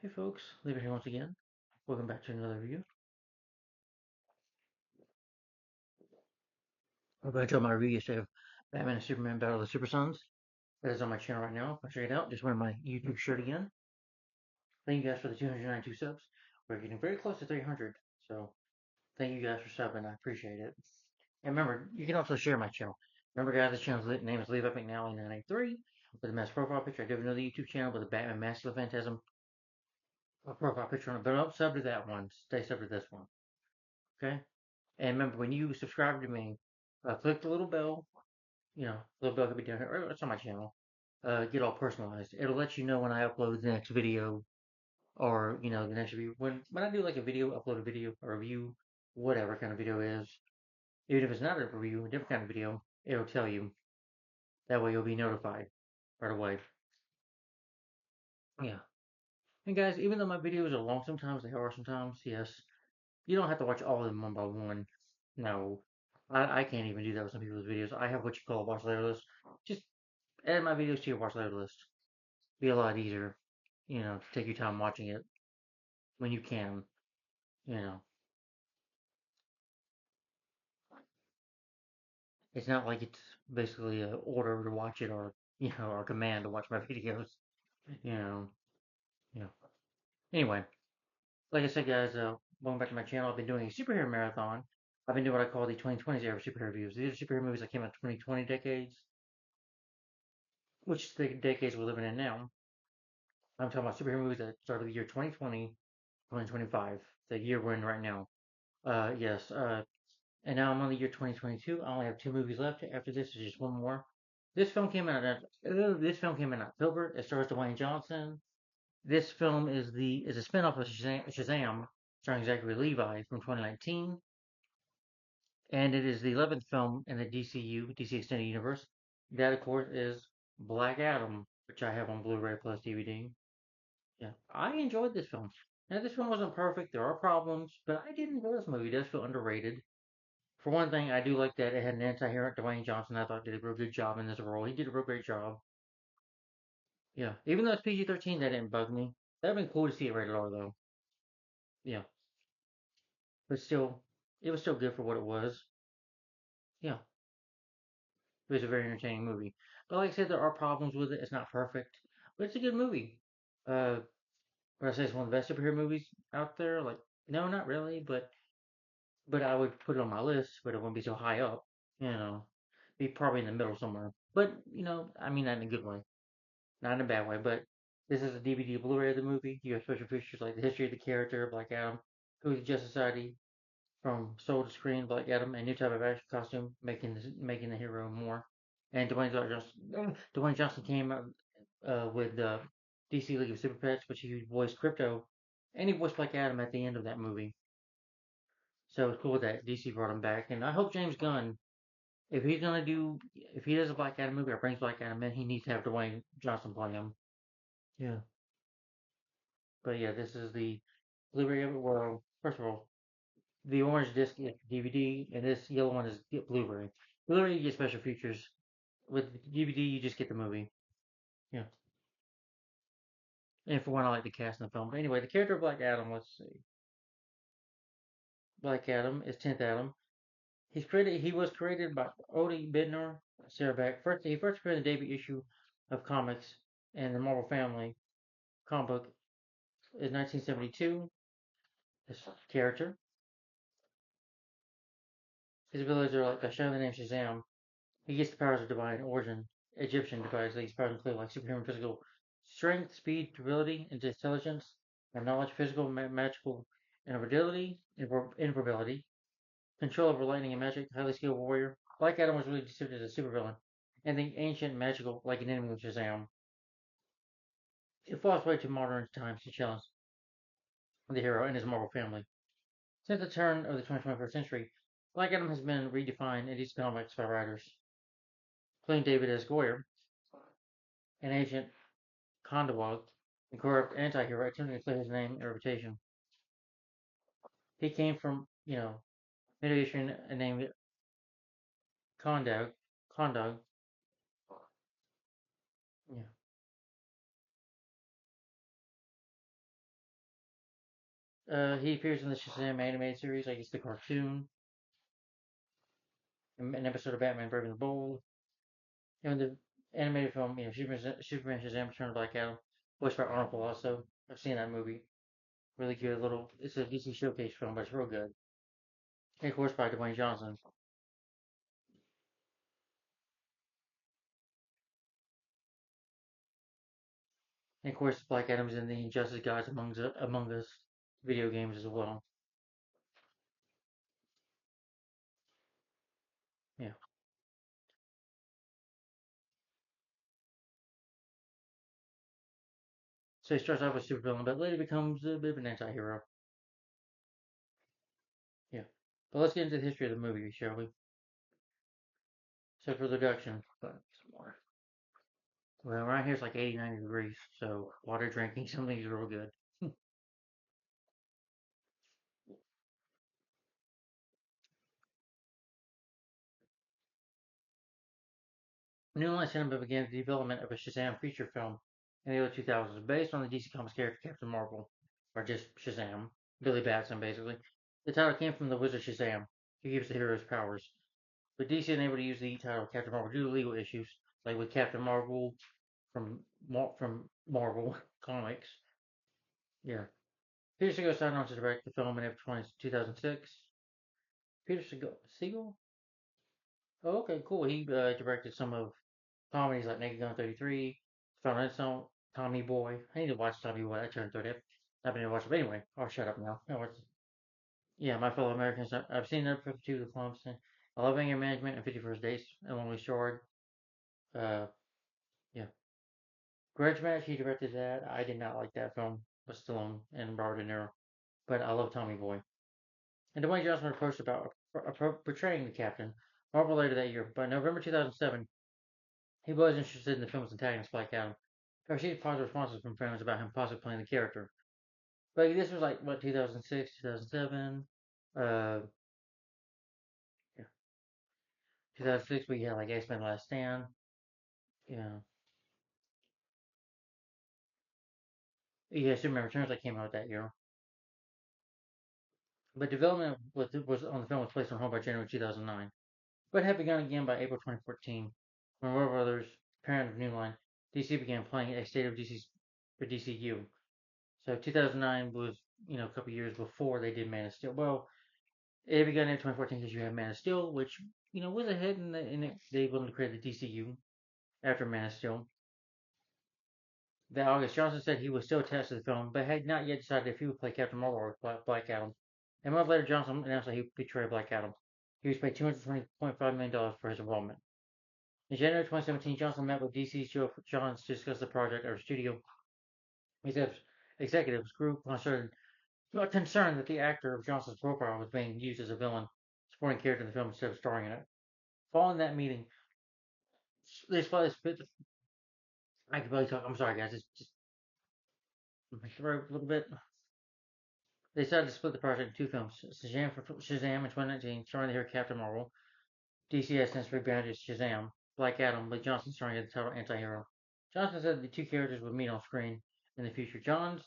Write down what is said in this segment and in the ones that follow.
Hey folks, Lever here once again. Welcome back to another review. I'm going to tell my review yesterday of Batman and Superman Battle of the Super Sons. That is on my channel right now. Check it out. Just wearing my YouTube shirt again. Thank you guys for the 292 subs. We're getting very close to 300. So thank you guys for subbing. I appreciate it. And remember, you can also share my channel. Remember guys, the channel's name is Levi McNally 983 with a mask profile picture. I do have another YouTube channel with a Batman Mask of the Phantasm profile picture on it. But don't sub to that one. Stay sub to this one. Okay? And remember, when you subscribe to me, click the little bell. You know, little bell could be down here. Or it's on my channel. Get all personalized. It'll let you know when I upload the next video, or the next review. When I do like a video, upload a video, a review, whatever kind of video it is. Even if it's not a review, a different kind of video, it'll tell you. That way, you'll be notified right away. Yeah. And guys, even though my videos are long, sometimes they are sometimes. Yes, you don't have to watch all of them one by one. No, I can't even do that with some people's videos. I have what you call a watch later list. Just add my videos to your watch later list. Be a lot easier, to take your time watching it when you can. You know, it's not like it's basically an order to watch it or or a command to watch my videos. You know, you know. Anyway, like I said, guys, going back to my channel, I've been doing a superhero marathon. I've been doing what I call the 2020s era superhero reviews. These are superhero movies that came out 2020 decades, which is the decades we're living in now. I'm talking about superhero movies that started the year 2020, 2025, the year we're in right now. Yes. And now I'm on the year 2022. I only have two movies left. After this is just one more. This film came out in October. It stars Dwayne Johnson. This film is a spinoff of Shazam, starring Zachary Levi from 2019, and it is the 11th film in the DC Extended Universe. That of course is Black Adam, which I have on Blu-ray plus DVD. Yeah, I enjoyed this film. Now, this film wasn't perfect. There are problems, but I did enjoy this movie. It does feel underrated. For one thing, I do like that it had an anti-hero, Dwayne Johnson. I thought did a real good job in this role. He did a real great job. Yeah, even though it's PG-13, that didn't bug me. That'd been cool to see it rated R though. Yeah, but still, it was still good for what it was. Yeah, it was a very entertaining movie. But like I said, there are problems with it. It's not perfect, but it's a good movie. Uh, would I say it's one of the best superhero movies out there? Like, no, not really, but I would put it on my list, but it wouldn't be so high up. You know, be probably in the middle somewhere. But I mean that in a good way, not in a bad way. But this is a DVD Blu-ray of the movie. You have special features like the history of the character, Black Adam, who is Justice Society, from soul to screen, Black Adam, a new type of action costume, making the hero more. And Dwayne Johnson came out with the DC League of Super Pets, which he voiced Crypto, and he voiced Black Adam at the end of that movie. So it's cool that DC brought him back, and I hope James Gunn, if he does a Black Adam movie or brings Black Adam in, he needs to have Dwayne Johnson play him. Yeah. But yeah, this is the Blu-ray of it. Well, first of all, the orange disc is DVD, and this yellow one is Blu-ray. Blu-ray you get special features. With DVD, you just get the movie. Yeah. And for one, I like the cast in the film. But anyway, the character of Black Adam. Let's see. Black Adam is 10th Adam. He was created by Odie Bidner, Sarah Beck. He first appeared in the debut issue of comics in the Marvel Family comic book in 1972. This character, his abilities are like shown the name Shazam. He gets the powers of divine origin, Egyptian device. These powers include like superhuman physical strength, speed, durability, intelligence, and knowledge, physical, magical, invulnerability, control over lightning and magic, highly skilled warrior. Black Adam was really considered as a supervillain, and the ancient magical, like an enemy of Shazam. It falls way to modern times to challenge the hero and his Marvel family. Since the turn of the 21st century, Black Adam has been redefined in these comics by writers, including David S. Goyer, an ancient Condawag, a corrupt anti-hero attempting to clear his name and reputation. He came from, Middle Eastern named Kondog. Kondog. Yeah. He appears in the Shazam animated series, I guess the cartoon, an episode of Batman Brave and the Bold. And the animated film, Superman Shazam Return of Black Adam, voiced by Arnold Palazzo. I've seen that movie. Really good little, it's a DC showcase film, but it's real good. And of course by Dwayne Johnson. And of course Black Adam's in the Injustice Gods Among Us video games as well. Yeah. So he starts off as a supervillain, but later becomes a bit of an anti-hero. Yeah. But let's get into the history of the movie, shall we? So for the introduction, but some more. Well, around here it's like 80, 90 degrees, so water drinking, something's real good. New Line Cinema began the development of a Shazam feature film in the early 2000s based on the DC Comics character Captain Marvel, or just Shazam, Billy Batson basically. The title came from the wizard Shazam, who gives the heroes powers. But DC unable to use the title Captain Marvel due to legal issues, like with Captain Marvel from Marvel Comics. Yeah. Peter Segal signed on to direct the film in April 2006. Peter Segal? Oh, okay, cool. He directed some of comedies like Naked Gun 33, Final Insult, Tommy Boy. I need to watch Tommy Boy. I turned 30. I've been able to watch it. But anyway, I'll shut up now. Yeah, My Fellow Americans. I've seen number 52, The Clumps. I love Anger Management and 51st Dates, along with Short. Uh, yeah. Grudge Match, he directed that. I did not like that film with Stallone and Robert De Niro. But I love Tommy Boy. And Dwayne Johnson approached about portraying the captain. Marvel later that year. By November 2007, he was interested in the film's antagonist, Black Adam. He received positive responses from fans about him possibly playing the character. But this was like, what, 2006, 2007? Uh, yeah. 2006, we had like X Men Last Stand. Yeah. Yeah, Superman Returns that came out that year. But development was on the film was placed on hold by January 2009. But had begun again by April 2014 when Warner Brothers, parent of New Line, DC began playing a state of DC's for DCU. So 2009 was, a couple years before they did Man of Steel. Well, it began in 2014 because you had Man of Steel, which, was ahead they wanted to create the DCU after Man of Steel. That August, Johnson said he was still attached to the film, but had not yet decided if he would play Captain Marvel or Black Adam. A month later, Johnson announced that he would portray Black Adam. He was paid $220.5 million for his involvement. In January 2017, Johnson met with DC's Geoff Johns to discuss the project at a studio. Executives grew concerned that the actor of Johnson's profile was being used as a villain, supporting character in the film instead of starring in it. Following that meeting, they split. I can barely talk. I'm sorry, guys. It's just my throat a little bit. They decided to split the project in two films: Shazam in 2019, starring the hero Captain Marvel. DC has since rebranded Shazam. Black Adam, with Johnson starring as the title anti-hero. Johnson said the two characters would meet on screen in the future. Johns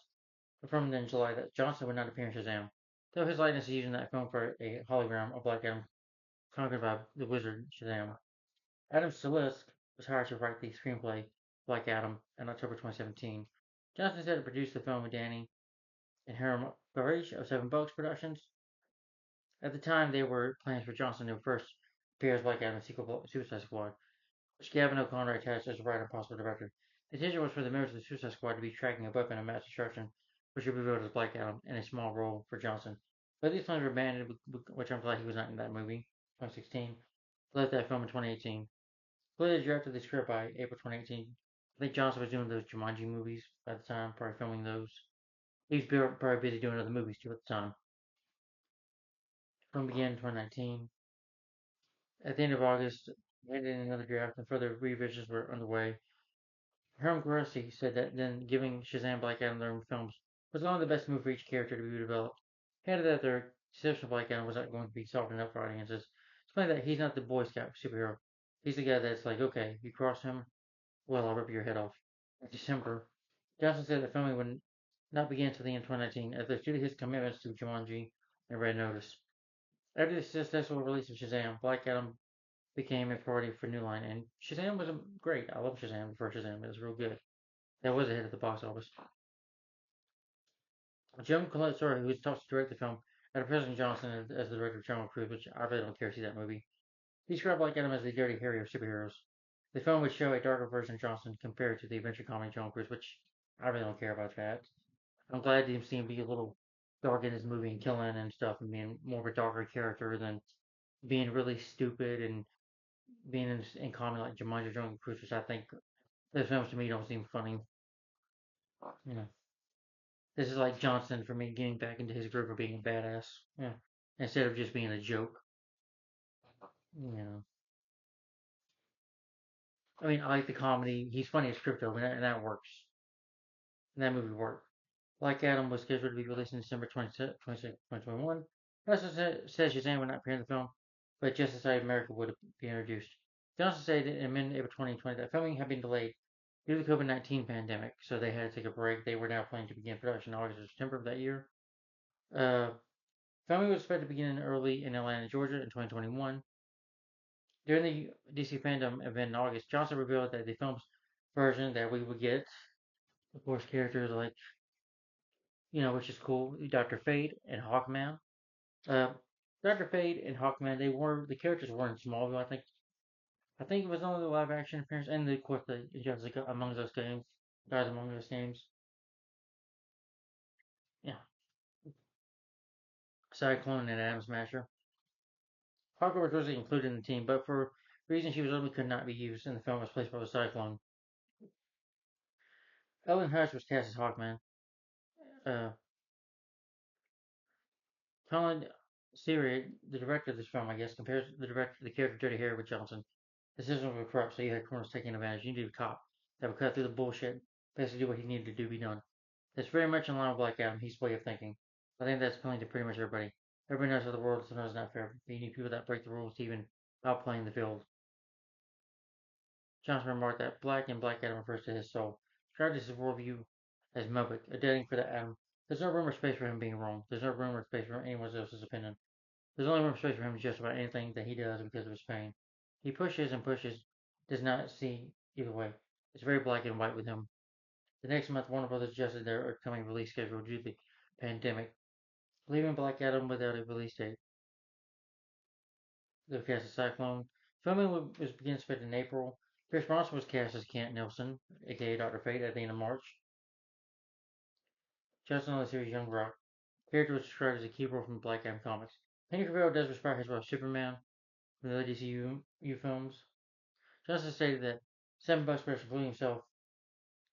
confirmed in July that Johnson would not appear in Shazam, though his likeness is used in that film for a hologram of Black Adam conquered by the wizard Shazam. Adam Salisk was hired to write the screenplay Black Adam in October 2017. Johnson said to produce the film with Danny and Hiram Barish of Seven Bucks Productions. At the time, there were plans for Johnson to first appear as Black Adam in sequel Suicide Squad, which Gavin O'Connor attached as a writer and possible director. The intention was for the members of the Suicide Squad to be tracking a weapon of mass destruction, which would be revealed as Black Adam, in a small role for Johnson. But these plans were abandoned, which I'm glad he was not in that movie. 2016. Left that film in 2018. Clearly drafted the script by April 2018. I think Johnson was doing those Jumanji movies by the time, probably filming those. He was probably busy doing other movies too at the time. Film began in 2019. At the end of August, handed in another draft and further revisions were underway. Herm Grossi said that then giving Shazam Black Adam their own films was only the best move for each character to be developed. He added that their conception of Black Adam was not going to be softened up for audiences. Explained that he's not the Boy Scout superhero. He's the guy that's like, okay, you cross him, well, I'll rip your head off. In December, Johnson said that filming would not begin until the end of 2019, as the studio his commitments to Jumanji and Red Notice. After the successful release of Shazam, Black Adam became a priority for New Line, and Shazam was great. I love Shazam, the first Shazam. It was real good. That was a hit at the box office. Jim Colettor, who was supposed to direct the film, had President Johnson as the director of Jungle Cruise, which I really don't care to see that movie. He described Black Adam as the Dirty Harry of superheroes. The film would show a darker version of Johnson compared to the adventure comedy Jungle Cruise, which I really don't care about that. I'm glad to see him be a little dark in his movie and killing and stuff and being more of a darker character than being really stupid and being in comedy like Jumanji Jungle Cruise, which I think those films to me don't seem funny. You know, this is like Johnson for me getting back into his groove of being a badass. Yeah, instead of just being a joke. You know, I mean, I like the comedy. He's funny as crypto, and that works. And that movie worked. Black Adam was scheduled to be released in December 26, 2021. Also says Shazam would not appear in the film, but Justice Society of America would be introduced. Johnson said in mid-April 2020 that filming had been delayed due to the COVID-19 pandemic, so they had to take a break. They were now planning to begin production in August or September of that year. Uh, Filming was expected to begin early in Atlanta, Georgia in 2021. During the DC fandom event in August, Johnson revealed that the film's version that we would get, of course, characters like, which is cool, Dr. Fate and Hawkman. Uh, Dr. Fate and Hawkman, the characters were in Smallville, I think. I think it was only the live action appearance, and of course the Justice Among Us games, Guys Among Us games. Yeah, Cyclone and Atom Smasher. Hawkgirl was originally included in the team, but for reasons she was ultimately could not be used in the film, was placed by the Cyclone. Ellen Hush was cast as Hawkman. Uh, Colin Seary, the director of this film, I guess, compares the character Dirty Harry with Johnson. The system was corrupt, so you had criminals taking advantage. You needed a cop that would cut through the bullshit, basically do what he needed to do, be done. That's very much in line with Black Adam, his way of thinking. I think that's appealing to pretty much everybody. Everybody knows how the world sometimes not fair, but you need people that break the rules to even outplaying the field. Johnson remarked that Black and Black Adam refers to his soul. Described his worldview as Mobic, a deadening for the Atom. There's no room or space for him being wrong. There's no room or space for anyone else's opinion. There's only room or space for him to just about anything that he does because of his pain. He pushes and pushes, does not see either way. It's very black and white with him. The next month, Warner Brothers adjusted their upcoming release schedule due to the pandemic, leaving Black Adam without a release date. They cast as Cyclone. Filming was begin expected in April. Pierce Bronson was cast as Kent Nelson, aka Dr. Fate, at the end of March. Justin on the series Young Rock. Character was described as a key role from Black Adam comics. Henry Cavill does respire his role as Superman from the DCU films. Justin stated that 7 Bucks brothers, including himself,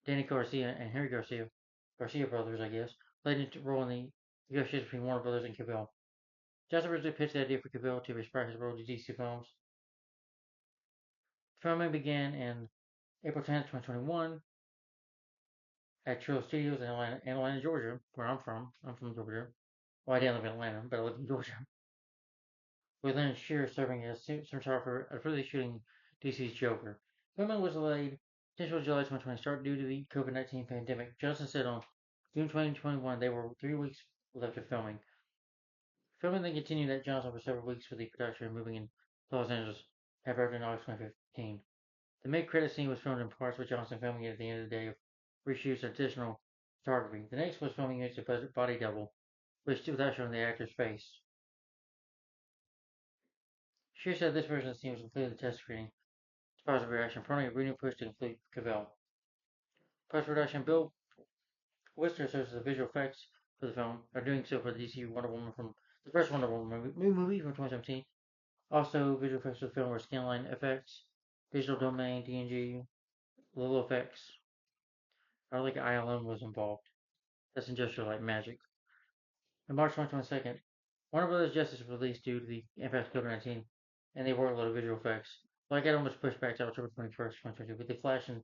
Danny Garcia, and Henry Garcia brothers, I guess, played a role in the negotiations between Warner Brothers and Cavill. Justin originally pitched the idea for Cavill to respire his role to DC films. Filming began in April 10th, 2021 at Trillo Studios in Atlanta, Georgia, where I'm from. I'm from Georgia. Well, I didn't live in Atlanta, but I live in Georgia. With Lynn Shear serving as cinematographer for the shooting DC's Joker. Filming was delayed until July 2020 start due to the COVID-19 pandemic. Johnson said on June 2021 there were 3 weeks left of filming. Filming then continued at Johnson for several weeks with the production moving in Los Angeles, however, in August 2015. The mid-credit scene was filmed in parts with Johnson filming it at the end of the day of reshoots and additional photography. The next was filming it as a body double, which without showing the actor's face. She said this version of the scene was included in the test screening. As far as the reaction, promoting a renewed push to include Cavell. Post-production, Bill Whistler serves as the visual effects for the film, are doing so for the DC Wonder Woman from the first Wonder Woman movie from 2017. Also, visual effects for the film were Scanline FX, Digital Domain, DNG, Little Effects. I like ILM was involved. That's Industrial Light Magic. On March 22nd, Warner Bros. Justice was released due to the impact of COVID-19, and they worked a lot of visual effects. Black Adam was pushed back to October 21st, 2022, with The Flash and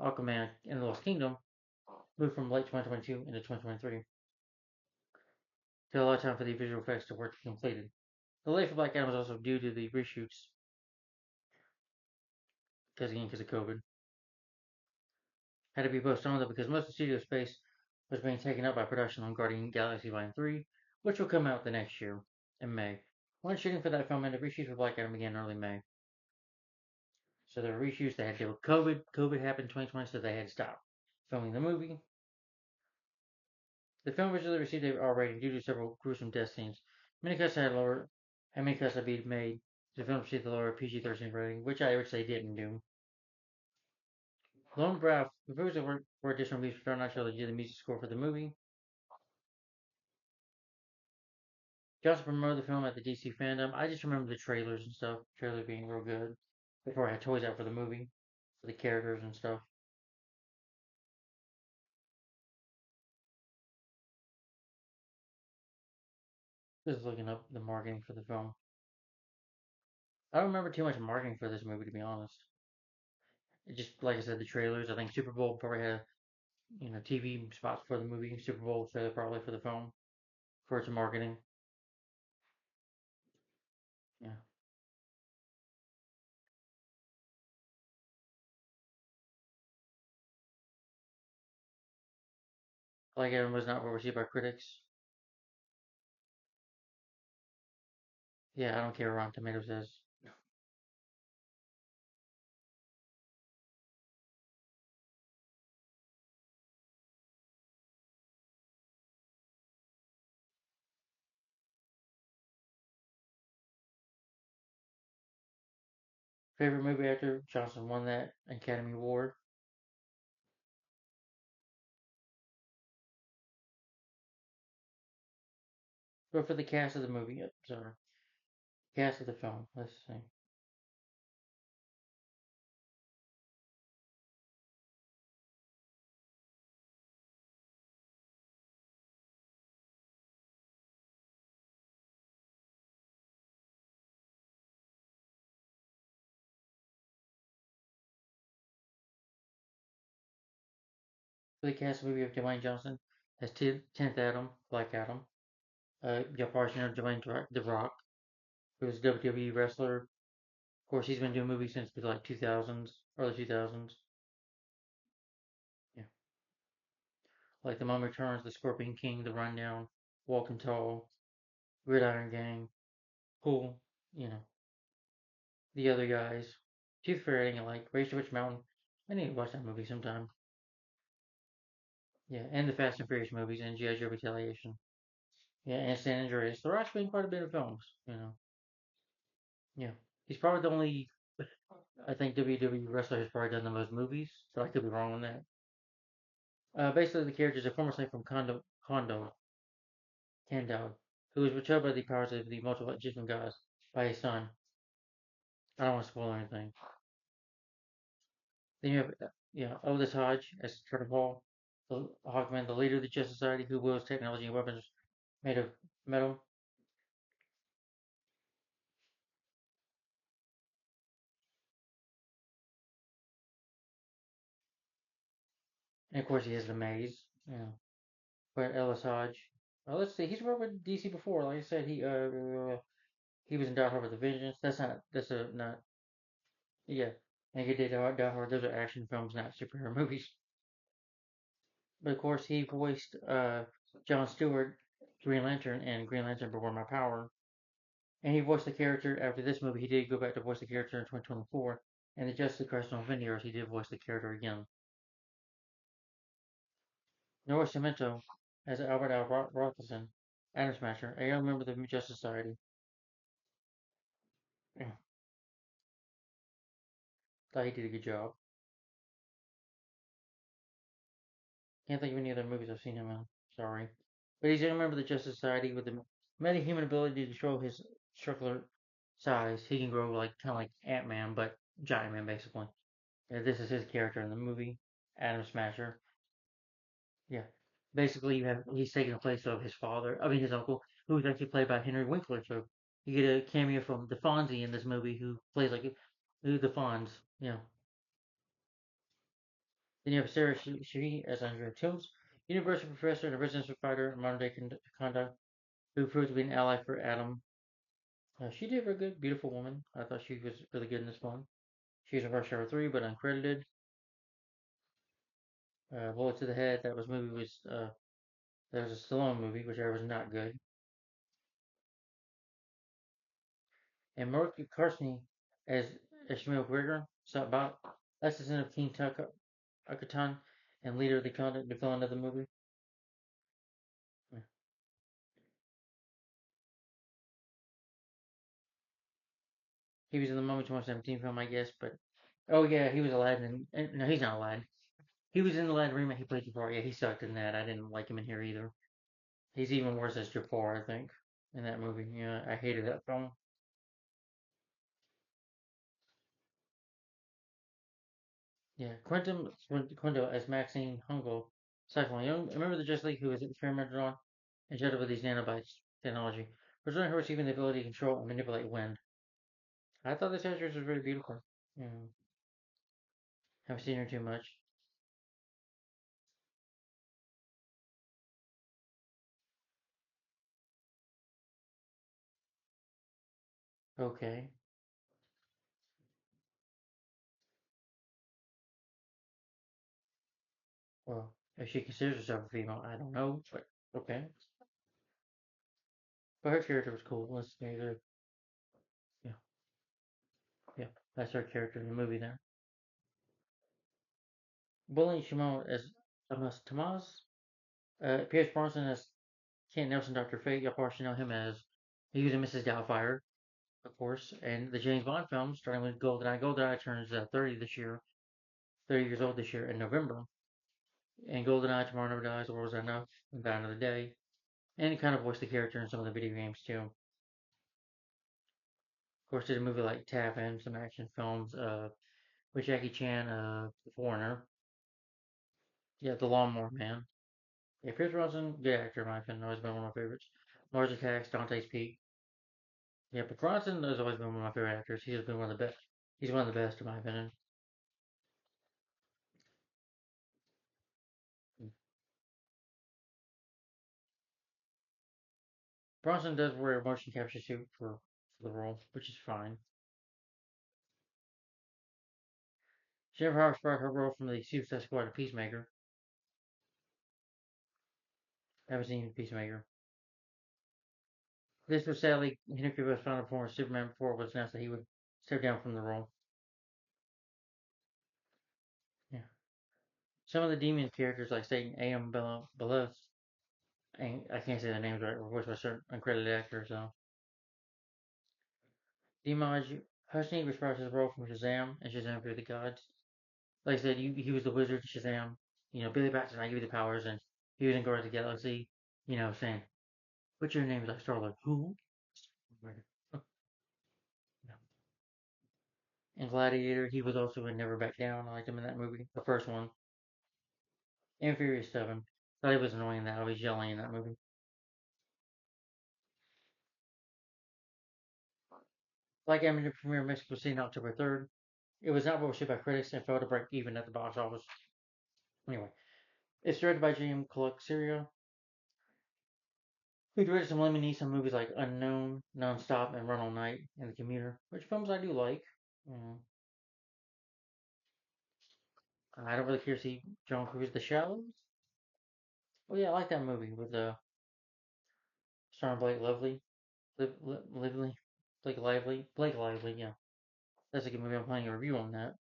Aquaman and the Lost Kingdom moved from late 2022 into 2023 to allow time for the visual effects to work to be completed. The delay for Black Adam was also due to the reshoots, because of COVID. Had to be postponed though because most of the studio space was being taken up by production on Guardian Galaxy Volume 3, which will come out the next year in May. When shooting for that film ended, reshoots for Black Adam began in early May. So there were reshoots. They had to deal with COVID. COVID happened in 2020, so they had to stop filming the movie. The film originally received a R rating due to several gruesome death scenes. Many cuts had lower, and many cuts had been made. The film received the lower PG-13 rating, which I would say didn't do. Lone Braff, the movies for additional music for not sure did the music score for the movie. Johnson promoted the film at the DC fandom. I just remember the trailers and stuff. Trailers being real good. Before I had toys out for the movie, for the characters and stuff. Just looking up the marketing for the film. I don't remember too much marketing for this movie, to be honest. It just like I said, the trailers. I think Super Bowl probably had TV spots for the movie. Super Bowl trailer probably for the film for its marketing. Yeah, like everyone was not well received by critics. Yeah, I don't care what Rotten Tomatoes says. Favorite movie actor Johnson won that Academy Award. But for the cast of the movie, sorry, cast of the film. Let's see. For the cast of the movie of Dwayne Johnson as 10th Adam, Black Adam. You'll probably know Dwayne The Rock, who was a WWE wrestler. Of course, he's been doing movies since the like 2000s, early 2000s. Yeah, like The Mummy Returns, The Scorpion King, The Rundown, Walking Tall, Gridiron Gang, Pool. You know, the other guys. Tooth Fairy, like Race to Witch Mountain. I need to watch that movie sometime. Yeah, and the Fast and Furious movies and G.I. Joe Retaliation. Yeah, and San Andreas. The Rock's been in quite a bit of films. Yeah. He's probably the only, I think, WWE wrestler who's probably done the most movies, so I could be wrong on that. Basically, the character is a former slave from Kandal, who was betrayed by the powers of the multiple Egyptian gods by his son. I don't want to spoil anything. Then you have, Otis Hodge as Trevor Hall, the Hawkman, the leader of the Justice Society, who wields technology and weapons made of metal. And of course, he has the maze. But Ellis Hodge. Let's see. He's worked with DC before. Like I said, he was in Die Hard with a Vengeance. That's a not yeah. And he did Die Hard. Those are action films, not superhero movies. But of course, he voiced John Stewart, Green Lantern, and Green Lantern Before My Power. And he voiced the character after this movie. He did go back to voice the character in 2024. And the Justice Christ on Vineyards, he did voice the character again. Noah Cemento as Albert Al Rothison, Atom Smasher, a young member of the Justice Society. Yeah, thought he did a good job. Can't think of any other movies I've seen him in. Sorry. But he's a member of the Justice Society with the metahuman ability to control his circular size. He can grow like kind of like Ant Man, but Giant Man basically. Yeah, this is his character in the movie, Atom Smasher. Yeah, basically he's taking the place of his father. I mean his uncle, who was actually played by Henry Winkler. So you get a cameo from the Fonzie in this movie, who plays like who the Fonz. Yeah. Then you have Sarah Shee as Andrea Toombs, university professor and a resistance fighter in modern day conduct, who proved to be an ally for Adam. She did very good, beautiful woman. I thought she was really good in this one. She was in Rush Hour 3, but uncredited. Bullet to the Head. That was a Stallone movie, which I was not good. And Mark Carsney as Ishmael Gregor. So about that's the son of King Akatan and leader of the villain of the movie. Yeah. He was in the Mummy 2017 film, I guess, but oh yeah, he was Aladdin. No, he's not Aladdin. He was in the Aladdin remake. He played Jafar. Yeah, he sucked in that. I didn't like him in here either. He's even worse as Jafar, I think, in that movie. Yeah, I hated that film. Yeah, Quinto as Maxine Hungo, Cyclone. You remember the Justice League who was experimented on and jetted with these nanobites technology, presenting her receiving the ability to control and manipulate wind. I thought this actress was really beautiful. Yeah, haven't seen her too much. Okay, well, if she considers herself a female, I don't know, but okay. But her character was cool. Let's say the yeah, yeah, that's her character in the movie there. William Shimon as Thomas. Pierce Brosnan as Kent Nelson, Dr. Fate. Y'all probably know him as he was in Mrs. Doubtfire, of course, and the James Bond films, starting with GoldenEye. GoldenEye turns 30 this year, 30 years old this year in November. And GoldenEye, Tomorrow Never Dies, The World's Enough, and Die Another Day. And he kind of voiced the character in some of the video games too. Of course, did a movie like Tap and some action films with Jackie Chan, The Foreigner. Yeah, The Lawnmower Man. Yeah, Pierce Brosnan, good actor in my opinion, always been one of my favorites. Mars Attacks, Dante's Peak. Yeah, but Bronson has always been one of my favorite actors. He's been one of the best. He's one of the best in my opinion. Bronson does wear a motion capture suit for the role, which is fine. Jennifer Howard brought her role from the Suicide Squad to Peacemaker. I haven't seen Peacemaker. This was sadly Henry Cavill's final performance of Superman before it was announced that he would step down from the role. Yeah. Some of the demon characters like Satan, A.M. Belus, I can't say their names right, were voiced by certain uncredited actors. So Dimaj Husney reprised his role from Shazam and Shazam Fear the Gods. Like I said, he was the wizard Shazam. Billy Batson, I give you the powers, and he was in Guardians of the Galaxy. Saying, "What's your name?" Is like Star Lord. Who? And Gladiator, he was also in Never Back Down. I liked him in that movie, the first one. And Furious 7. Thought he was annoying that I was yelling in that movie. Like Amateur premiere in Mexico City on October 3rd. It was not well received by critics and failed to break even at the box office. Anyway, it's directed by James Syria, who directed some Liam Neeson movies like Unknown, Nonstop, and Run All Night, and The Commuter, which films I do like. Mm, I don't really care to see John Cruise The Shallows. Oh yeah, I like that movie with starring Blake Lively. Lively? Blake Lively? Blake Lively, yeah. That's a good movie. I'm planning a review on that.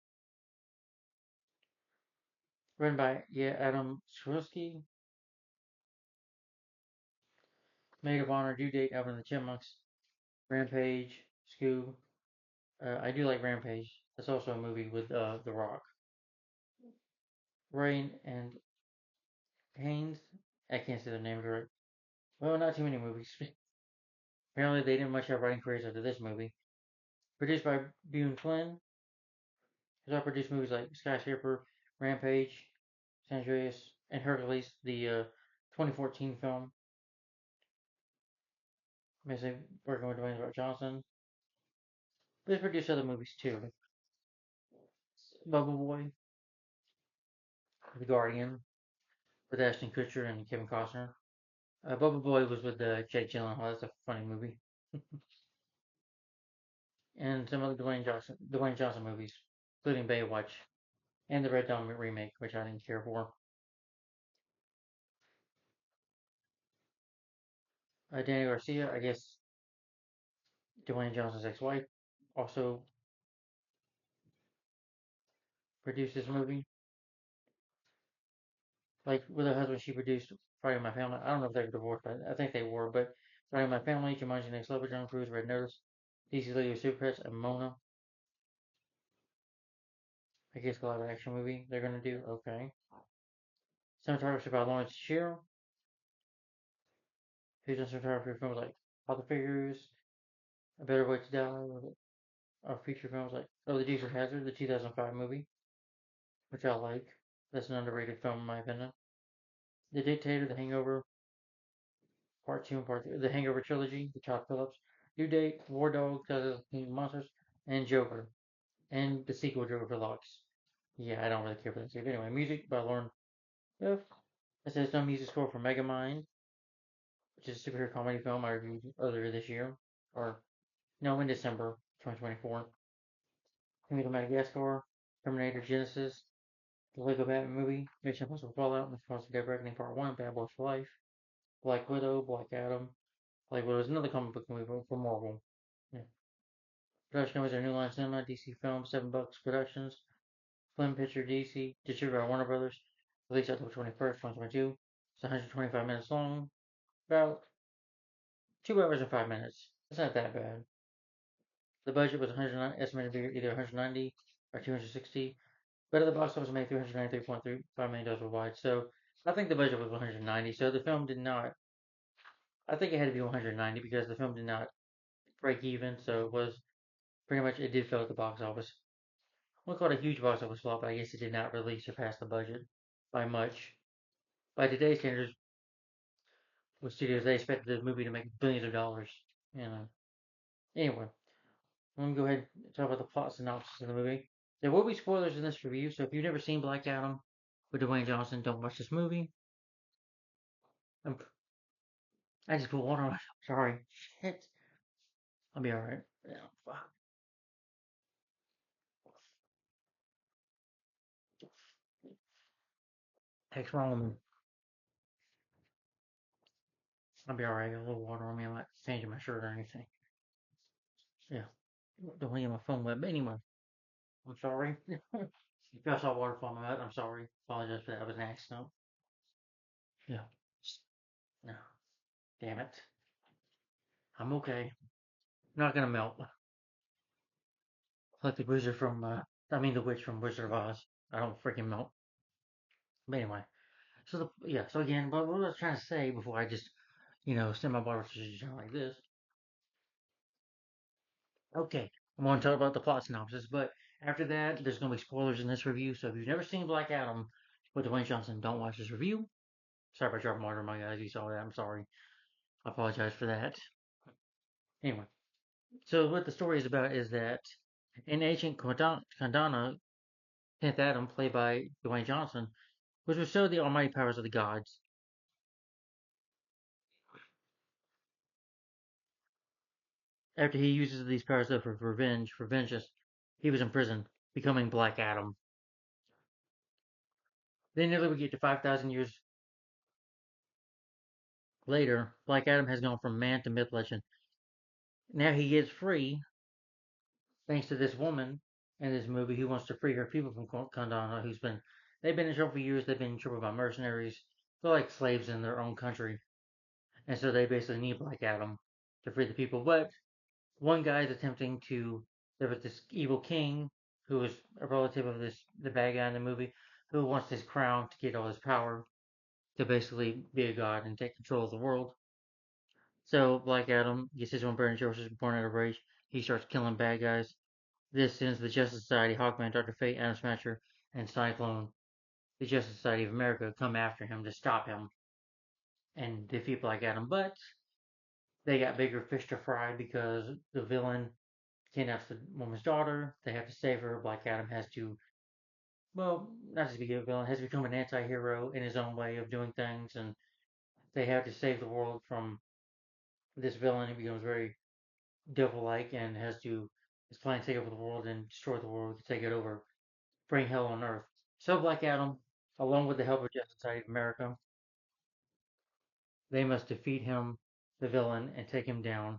Written by, yeah, Adam Swirsky. Maid of Honor, Due Date, Alvin and the Chipmunks, Rampage, Scoob. I do like Rampage. That's also a movie with The Rock. Rain and Haynes. I can't say their names right. Well, not too many movies. Apparently, they didn't much have writing careers after this movie. Produced by Bune Flynn, has also produced movies like Skyscraper, Rampage, San Andreas, and Hercules, the 2014 film. Basically, working with Dwayne The Rock Johnson. But he's produced other movies too. Bubble Boy, The Guardian, with Ashton Kutcher and Kevin Costner. Bubble Boy was with Jake Gyllenhaal. That's a funny movie. And some other Dwayne Johnson movies, including Baywatch and the Red Dawn remake, which I didn't care for. Danny Garcia, I guess Dwayne Johnson's ex-wife, also produced this movie. Like with her husband, she produced Friday My Family. I don't know if they were divorced, but I think they were. But Friday My Family, Jumanji Next Level, John Cruise, Red Notice, DC Lego Super Pets, and Mona. I guess a live action movie they're gonna do. Okay. Cinematography by Lawrence Shearer, who's done cinematography for films like Father Figures, A Better Way to Die, or feature films like The Dukes of Hazzard, the 2005 movie, which I like. That's an underrated film in my opinion. The Dictator, The Hangover, Part 2 and Part 3, The Hangover Trilogy, the Todd Phillips, Due Date, War Dog, King Monsters, and Joker, and the sequel Joker Deluxe. Yeah, I don't really care for that. Anyway, music by Lauren Biff. It says no music score for Megamind, which is a superhero comedy film I reviewed earlier this year, or no, in December 2024. King of Madagascar, Terminator Genesis, the Lego Batman movie, Mission Impossible Fallout, Mission Impossible Dead Reckoning Part 1, Bad Boys for Life, Black Widow, Black Adam. Black Widow is another comic book movie for Marvel. Yeah. Production companies are New Line Cinema, DC Films, Seven Bucks Productions, Flynn Picture DC, distributed by Warner Brothers, released October 21st, 2022. It's 125 minutes long, about 2 hours and 5 minutes. It's not that bad. The budget was 100, estimated to be either 190 or 260, but at the box office made $393.35 million worldwide. So I think the budget was 190. So the film did not. I think it had to be 190 because the film did not break even. So it was pretty much it did fail at the box office. I won't call it a huge box office flop, but I guess it did not really surpass the budget by much. By today's standards, with studios, they expected the movie to make billions of dollars. You know. Anyway, let me go ahead and talk about the plot synopsis of the movie. There will be spoilers in this review, so if you've never seen Black Adam with Dwayne Johnson, don't watch this movie. I'm, I just put water on. Sorry. Shit. I'll be alright. Yeah, fuck. Heck's wrong with me. I'll be alright. I got a little water on me. I'm not changing my shirt or anything. Yeah. Don't want to get my phone wet. But anyway, I'm sorry. If I saw water falling out, I'm sorry. Apologize for that. It was an accident. Yeah. No. Damn it. I'm okay. Not gonna melt. Like the wizard from, the witch from Wizard of Oz. I don't freaking melt. But anyway. So again, but what I was trying to say before I just, send my water to like this. Okay. I'm going to talk about the plot synopsis, but after that, there's going to be spoilers in this review. So if you've never seen Black Adam with Dwayne Johnson, don't watch this review. Sorry about dropping water, my guys. You saw that. I'm sorry. I apologize for that. Anyway, so what the story is about is that in ancient Kandana, 10th Adam, played by Dwayne Johnson, was restored the almighty powers of the gods. After he uses these powers though for revenge, for vengeance, he was in prison, becoming Black Adam. Then nearly we get to 5,000 years later, Black Adam has gone from man to myth legend. Now he gets free thanks to this woman in this movie who wants to free her people from Kandana, they've been in trouble for years. They've been in trouble by mercenaries. They're like slaves in their own country, and so they basically need Black Adam to free the people. But one guy is attempting to. There was this evil king who was a relative of the bad guy in the movie who wants his crown to get all his power to basically be a god and take control of the world. So Black Adam gets his own burning Joseph born out of rage. He starts killing bad guys. This sends the Justice Society, Hawkman, Dr. Fate, Atom Smasher, and Cyclone, the Justice Society of America, come after him to stop him and defeat Black Adam. But they got bigger fish to fry because the villain kidnaps the woman's daughter. They have to save her. Black Adam has to, well, not just be a villain, has to become an anti-hero in his own way of doing things, and they have to save the world from this villain. He becomes very devil-like and is planning to take over the world and destroy the world to take it over, bring hell on earth. So Black Adam, along with the help of Justice Society of America, they must defeat him the villain and take him down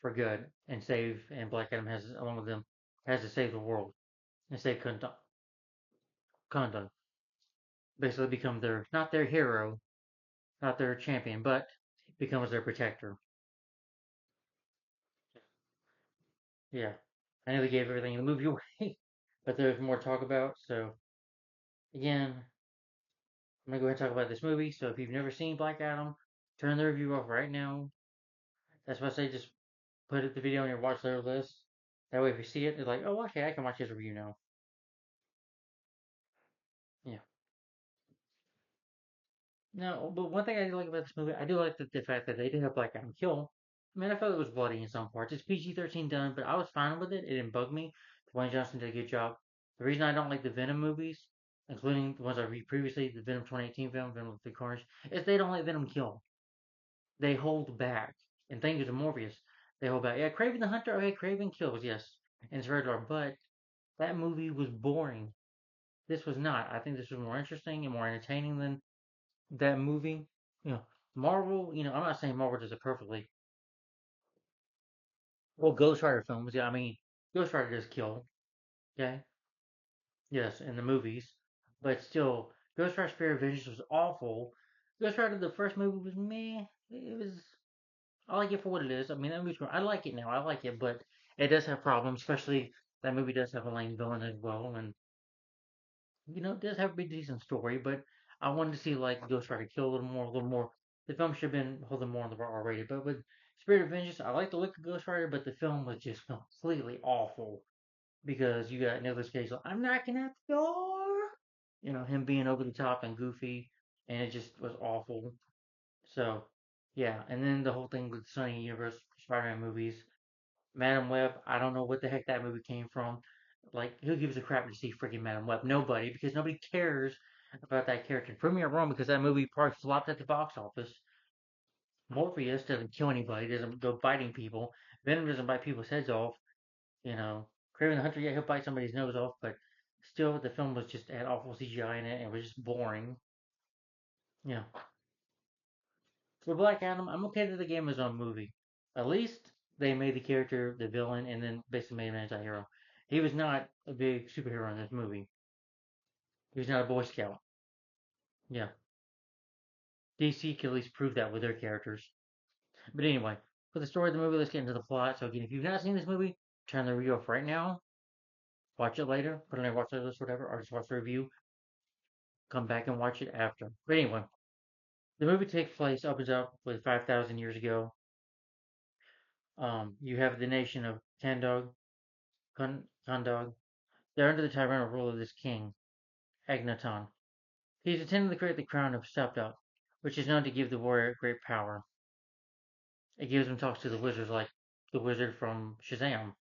for good and save. And Black Adam has, along with them, has to save the world and save Kanda. Basically, become their not their hero, not their champion, but becomes their protector. Yeah, I nearly gave everything in the movie away, but there's more to talk about. So again, I'm gonna go ahead and talk about this movie. So if you've never seen Black Adam, turn the review off right now. That's why I say just put the video on your watch later list. That way, if you see it, it's like, oh, okay, I can watch his review now. Yeah. No, but one thing I do like about this movie, I do like the fact that they did have Black Adam kill. I mean, I felt it was bloody in some parts. It's PG-13 done, but I was fine with it. It didn't bug me. Dwayne Johnson did a good job. The reason I don't like the Venom movies, including the ones I read previously, the Venom 2018 film, Venom with the Carnage, is they don't let Venom kill. They hold back. And thank you to Morbius, they hold back. Yeah, Craven the Hunter, okay, Craven kills, yes, and it's very dark, but that movie was boring. This was not. I think this was more interesting and more entertaining than that movie. You know, Marvel, I'm not saying Marvel does it perfectly. Well, Ghost Rider films, yeah, I mean, Ghost Rider does kill, okay? Yes, in the movies. But still, Ghost Rider Spirit of Vengeance was awful. Ghost Rider, the first movie was meh. It was, I like it for what it is. I mean, that movie's, I like it now, I like it, but it does have problems, especially that movie does have a lame villain as well, and it does have a pretty decent story, but I wanted to see like Ghost Rider kill a little more, a little more. The film should have been holding more on the R rated, but with Spirit of Vengeance, I like the look of Ghost Rider, but the film was just completely awful because you got Nicolas Cage like, I'm knocking at the door, him being over the top and goofy, and it just was awful. So yeah, and then the whole thing with Sony Universe Spider-Man movies, Madam Web, I don't know what the heck that movie came from. Like, who gives a crap to see freaking Madam Web? Nobody, because nobody cares about that character. Prove me wrong, because that movie probably flopped at the box office. Morpheus doesn't kill anybody, doesn't go biting people. Venom doesn't bite people's heads off. Kraven the Hunter, yeah, he'll bite somebody's nose off, but still, the film was just had awful CGI in it and it was just boring. Yeah. For Black Adam, I'm okay that the game is on movie. At least they made the character the villain and then basically made him an anti-hero. He was not a big superhero in this movie. He was not a Boy Scout. Yeah. DC can at least prove that with their characters. But anyway, for the story of the movie, let's get into the plot. So again, if you've not seen this movie, turn the review off right now. Watch it later. Put it on your watch list, whatever, or just watch the review. Come back and watch it after. But anyway, the movie takes place opens up with 5,000 years ago. You have the nation of Kandog. They're under the tyrannical rule of this king, Agnaton. He's attempting to create the crown of Septa, which is known to give the warrior great power. It gives him talks to the wizards like the wizard from Shazam,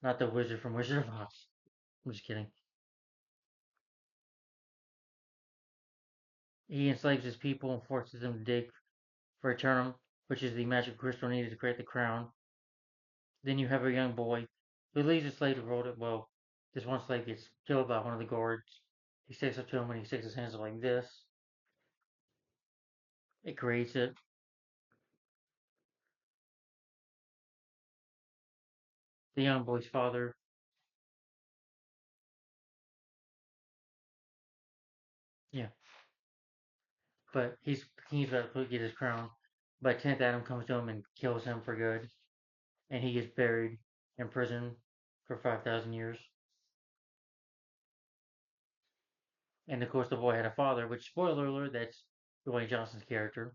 not the wizard from Wizard of Oz. I'm just kidding. He enslaves his people and forces them to dig for Eternum, which is the magic crystal needed to create the crown. Then you have a young boy who leaves his slave to roll it. Well, this one slave gets killed by one of the guards. He sticks up to him and he sticks his hands up like this. It creates it. The young boy's father, yeah, but he's about to get his crown. But 10th Adam comes to him and kills him for good, and he gets buried in prison for 5,000 years. And of course, the boy had a father, which, spoiler alert, that's Dwayne Johnson's character.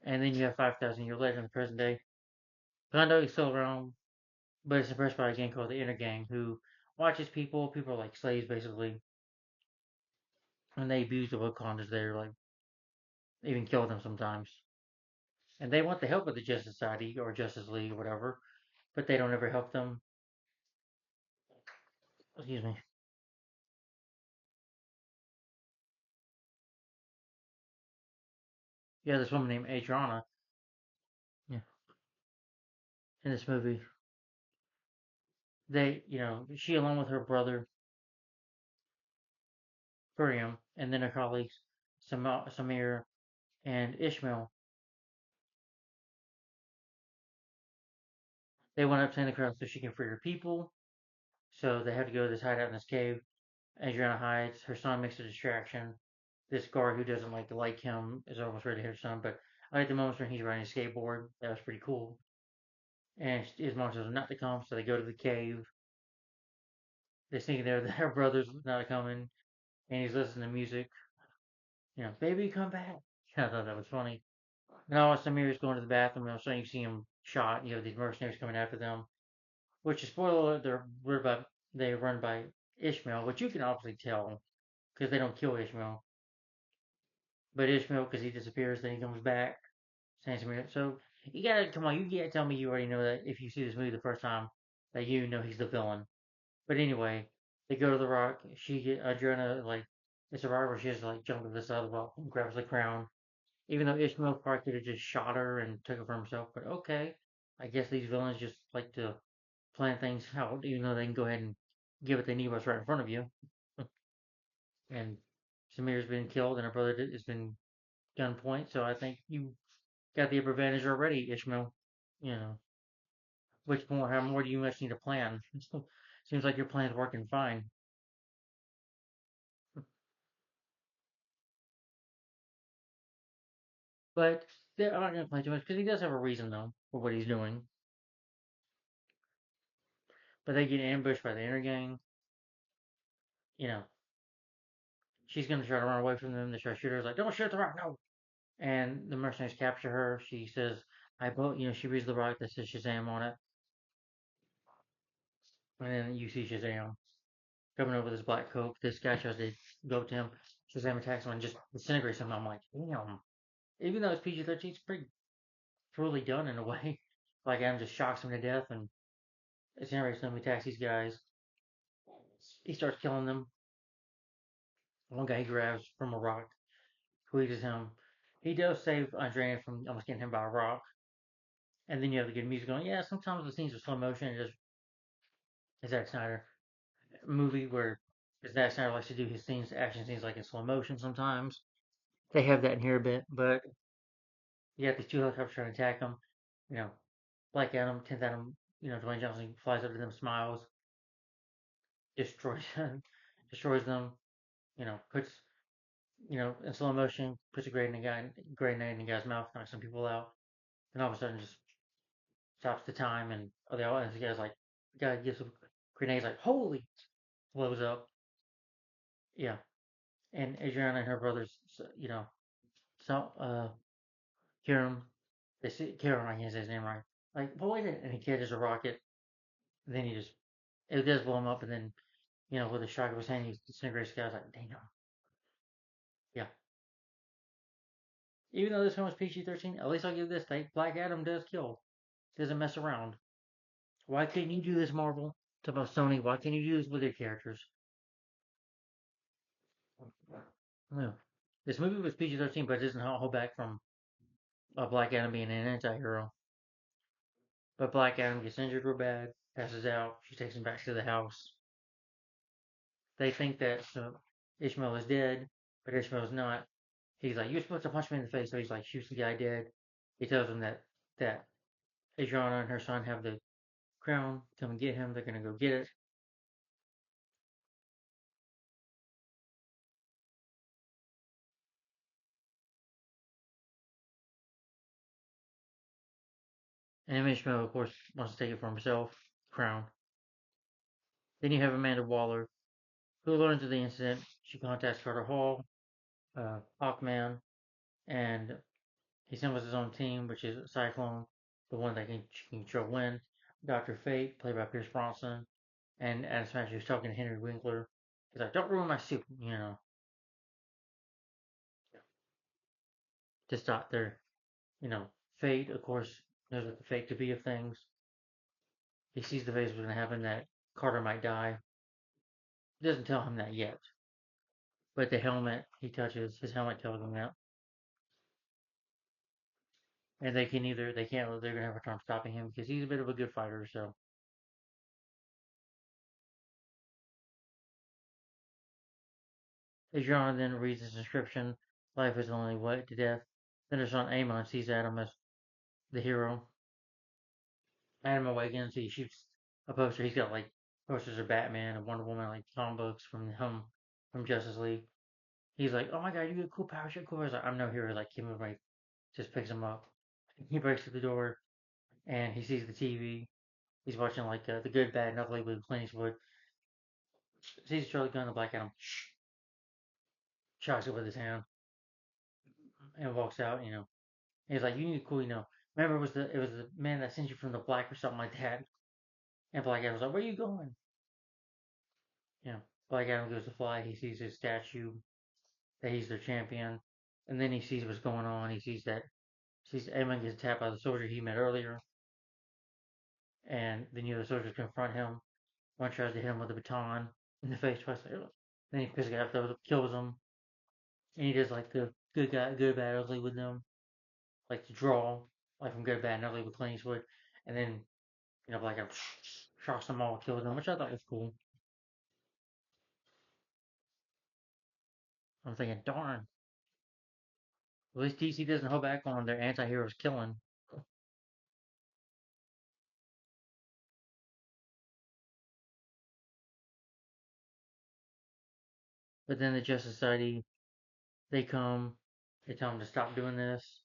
And then you have 5,000 years later in the present day. Kondo is still around, but it's suppressed by a gang called the Inner Gang, who watches people. People are like slaves, basically, and they abuse the Wakandans. They're like even kill them sometimes, and they want the help of the Justice Society or Justice League or whatever, but they don't ever help them. Excuse me. Yeah, this woman named Adriana. Yeah, in this movie, she along with her brother Kurium, and then her colleagues Samir and Ishmael. They want to obtain the crown so she can free her people. So they have to go to this hideout in this cave. Adriana hides. Her son makes a distraction. This guard who doesn't like him is almost ready to hit her son, but I like the moments when he's riding a skateboard. That was pretty cool. And his mom tells him not to come, so they go to the cave. They're thinking there that her brother's not coming, and he's listening to music. Baby, come back. I thought that was funny. Now Samir's going to the bathroom, and all of a sudden you see him shot. These mercenaries coming after them. Which is spoiler alert, they run by Ishmael, which you can obviously tell because they don't kill Ishmael. But Ishmael, because he disappears, then he comes back. Samir. So you gotta come on, you can't tell me you already know that if you see this movie the first time that you know he's the villain. But anyway, they go to the rock. Adriana it's a rock where she has to jump to the side of the rock and grabs the crown. Even though Ishmael probably could have just shot her and took it for himself, but okay. I guess these villains just like to plan things out, even though they can go ahead and give what they need what's right in front of you. And Samir's been killed and her brother has been gunpoint, so I think you got the upper advantage already, Ishmael. You know, how more do you much need to plan? Seems like your plan's working fine. But I'm not going to plan too much because he does have a reason, though, for what he's doing. But they get ambushed by the inner gang. You know, she's going to try to run away from them. The sharpshooter's like, don't shoot the rock, no! And the mercenaries capture her. She says, she reads the rock that says Shazam on it. And then you see Shazam coming over with his black coat. This guy tries to go up to him. Shazam attacks him and just disintegrates him. I'm like, damn. Even though it's PG-13, it's pretty poorly done in a way. Like Adam just shocks him to death and incinerates them. He attacks these guys. He starts killing them. One guy he grabs from a rock, squeezes him. He does save Andrea from almost getting hit by a rock. And then you have the good music going. Yeah, sometimes the scenes are slow motion. It just is Zack Snyder movie where Zack Snyder likes to do his scenes, action scenes, like in slow motion sometimes. They have that in here a bit, but you got these two helicopters trying to attack him. You know, Black Adam, 10th Adam, Dwayne Johnson flies up to them, smiles, destroys destroys them. Puts in slow motion, puts a grenade in the guy's mouth, knocks some people out, and all of a sudden just stops the time, and the guy's like, the guy gives a grenade, like holy, blows up. Yeah, and Adriana and her brothers, so hear him. They see Karen, I can't say his name right. Like, what is it? And he catches a rocket. And then it does blow him up, and then with a shock of his hand, he disintegrates the guy. I was like, damn. Yeah. Even though this one was PG-13, at least I'll give this. Black Adam does kill. Doesn't mess around. Why couldn't you do this, Marvel? Talk about Sony. Why can't you do this with your characters? No. This movie was PG-13, but it doesn't hold back from Black Adam being an anti-hero. But Black Adam gets injured real bad, passes out. She takes him back to the house. They think that Ishmael is dead, but Ishmael's not. He's like, you're supposed to punch me in the face. So he's like, shoots the guy dead. He tells him that Adriana and her son have the crown. Come and get him. They're gonna go get it. And Ishmael, of course, wants to take it for himself. Crown. Then you have Amanda Waller, who learns of the incident. She contacts Carter Hall, Hawkman, and he assembles his own team, which is Cyclone, the one that can control wind. Dr. Fate, played by Pierce Bronson, and Adam Smash was talking to Henry Winkler. He's like, "Don't ruin my suit," to stop their, fate. Of course, knows what the fate could be of things. He sees the phase was going to happen that Carter might die. He doesn't tell him that yet, but the helmet he touches, his helmet tells him that, and they can't, they're going to have a time stopping him because he's a bit of a good fighter. So Adriana then reads his inscription, "Life is only way to death." Then her son Amon sees Adam as the hero. Adam awakens, he shoots a poster. He's got like posters of Batman and Wonder Woman, like comic books from him from Justice League. He's like, "Oh my god, you get cool powers, you're cool powers." Like, I'm no hero. Like Kim Ray just picks him up. He breaks through the door and he sees the TV. He's watching like The Good, Bad, and Ugly with Clint Eastwood. Sees Charlie Gunn, the Black Adam, shocks it with his hand and walks out. He's like, "You need to cool, Remember, it was the man that sent you from the black or something like that." And Black Adam was like, "Where are you going?" You know, Black Adam goes to fly. He sees his statue that he's their champion, and then he sees what's going on. He sees Eamon gets attacked by the soldier he met earlier, and then the soldiers confront him. One tries to hit him with a baton in the face twice. Then he picks a guy up, kills him, and he does like the good guy, good bad ugly with them, like the draw, like from good bad and ugly with Clint Eastwood, and then Black Adam shocks them all, kills them, which I thought was cool. I'm thinking, darn, at least DC doesn't hold back on their anti-heroes killing. But then the Justice Society, they come, they tell him to stop doing this.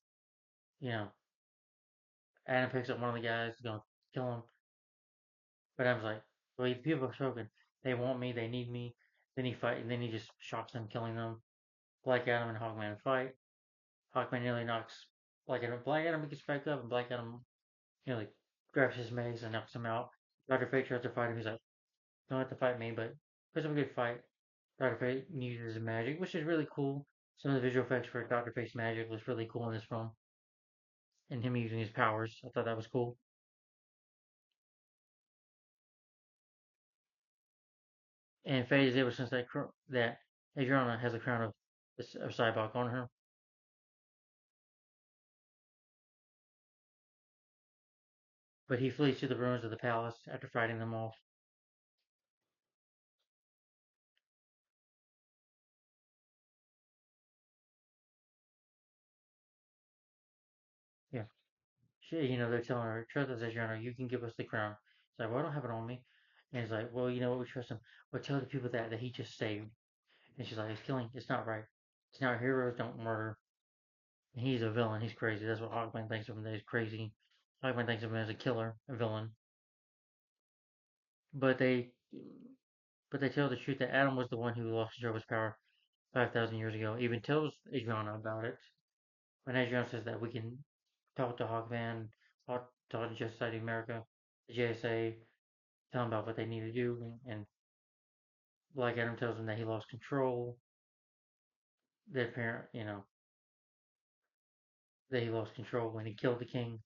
You know, Adam picks up one of the guys, gonna kill him. But Adam's like, well, people are spoken. They want me, they need me. Then he fight, and then he just shocks them, killing them. Black Adam and Hawkman fight. Hawkman nearly knocks Black Adam. Black Adam gets back up, and Black Adam like grabs his mace and knocks him out. Doctor Fate tries to fight him. He's like, don't have to fight me, but it's a good fight. Doctor Fate uses his magic, which is really cool. Some of the visual effects for Doctor Fate's magic was really cool in this film, and him using his powers. I thought that was cool. And Fate is able, since that Adriana has a crown of Cybok on her, but he flees to the ruins of the palace after fighting them off. Yeah, they're telling her, trust us, Adriana, you can give us the crown. She's like, well, I don't have it on me. And he's like, well, you know what, we trust him. But tell the people that he just saved. And she's like, it's killing, it's not right. It's not heroes don't murder. And he's a villain. He's crazy. That's what Hawkman thinks of him. That he's crazy. Hawkman thinks of him as a killer, a villain. But they, but they tell the truth that Adam was the one who lost control of his power 5,000 years ago. Even tells Adriana about it. When Adriana says that we can talk to Hawkman, talk to Justice Society of America, the JSA, tell them about what they need to do, and Black Adam tells him that he lost control, that parent, that he lost control when he killed the king.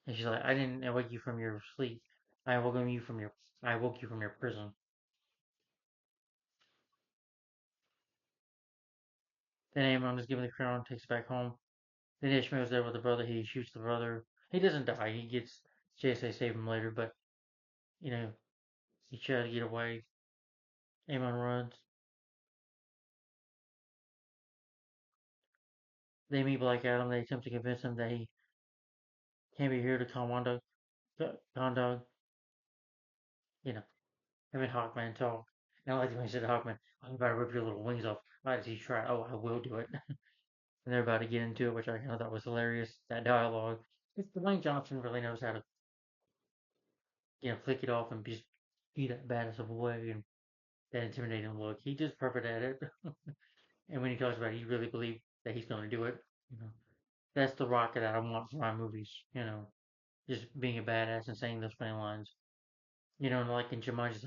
And she's like, I didn't wake you from your sleep. I woke you from your I woke you from your prison. Then Amon is given the crown, takes it back home. Then Ishmael's there with the brother. He shoots the brother. He doesn't die. He gets JSA save him later, but you know he tries to get away. Amon runs. They meet Black Adam. They attempt to convince him that he can't be here to Condog. You know, him and Hawkman talk. And I like when he said to Hawkman, I'm about to rip your little wings off. Why does he try? Oh, I will do it. And they're about to get into it, which I kind of thought was hilarious. That dialogue. It's Dwayne Johnson really knows how to, flick it off and just be that badass of a way and that intimidating look. He just perfect at it. And when he talks about it, you really believe that he's going to do it. You know, that's the Rock that I want for my movies. Just being a badass and saying those funny lines. And like in Jumanji,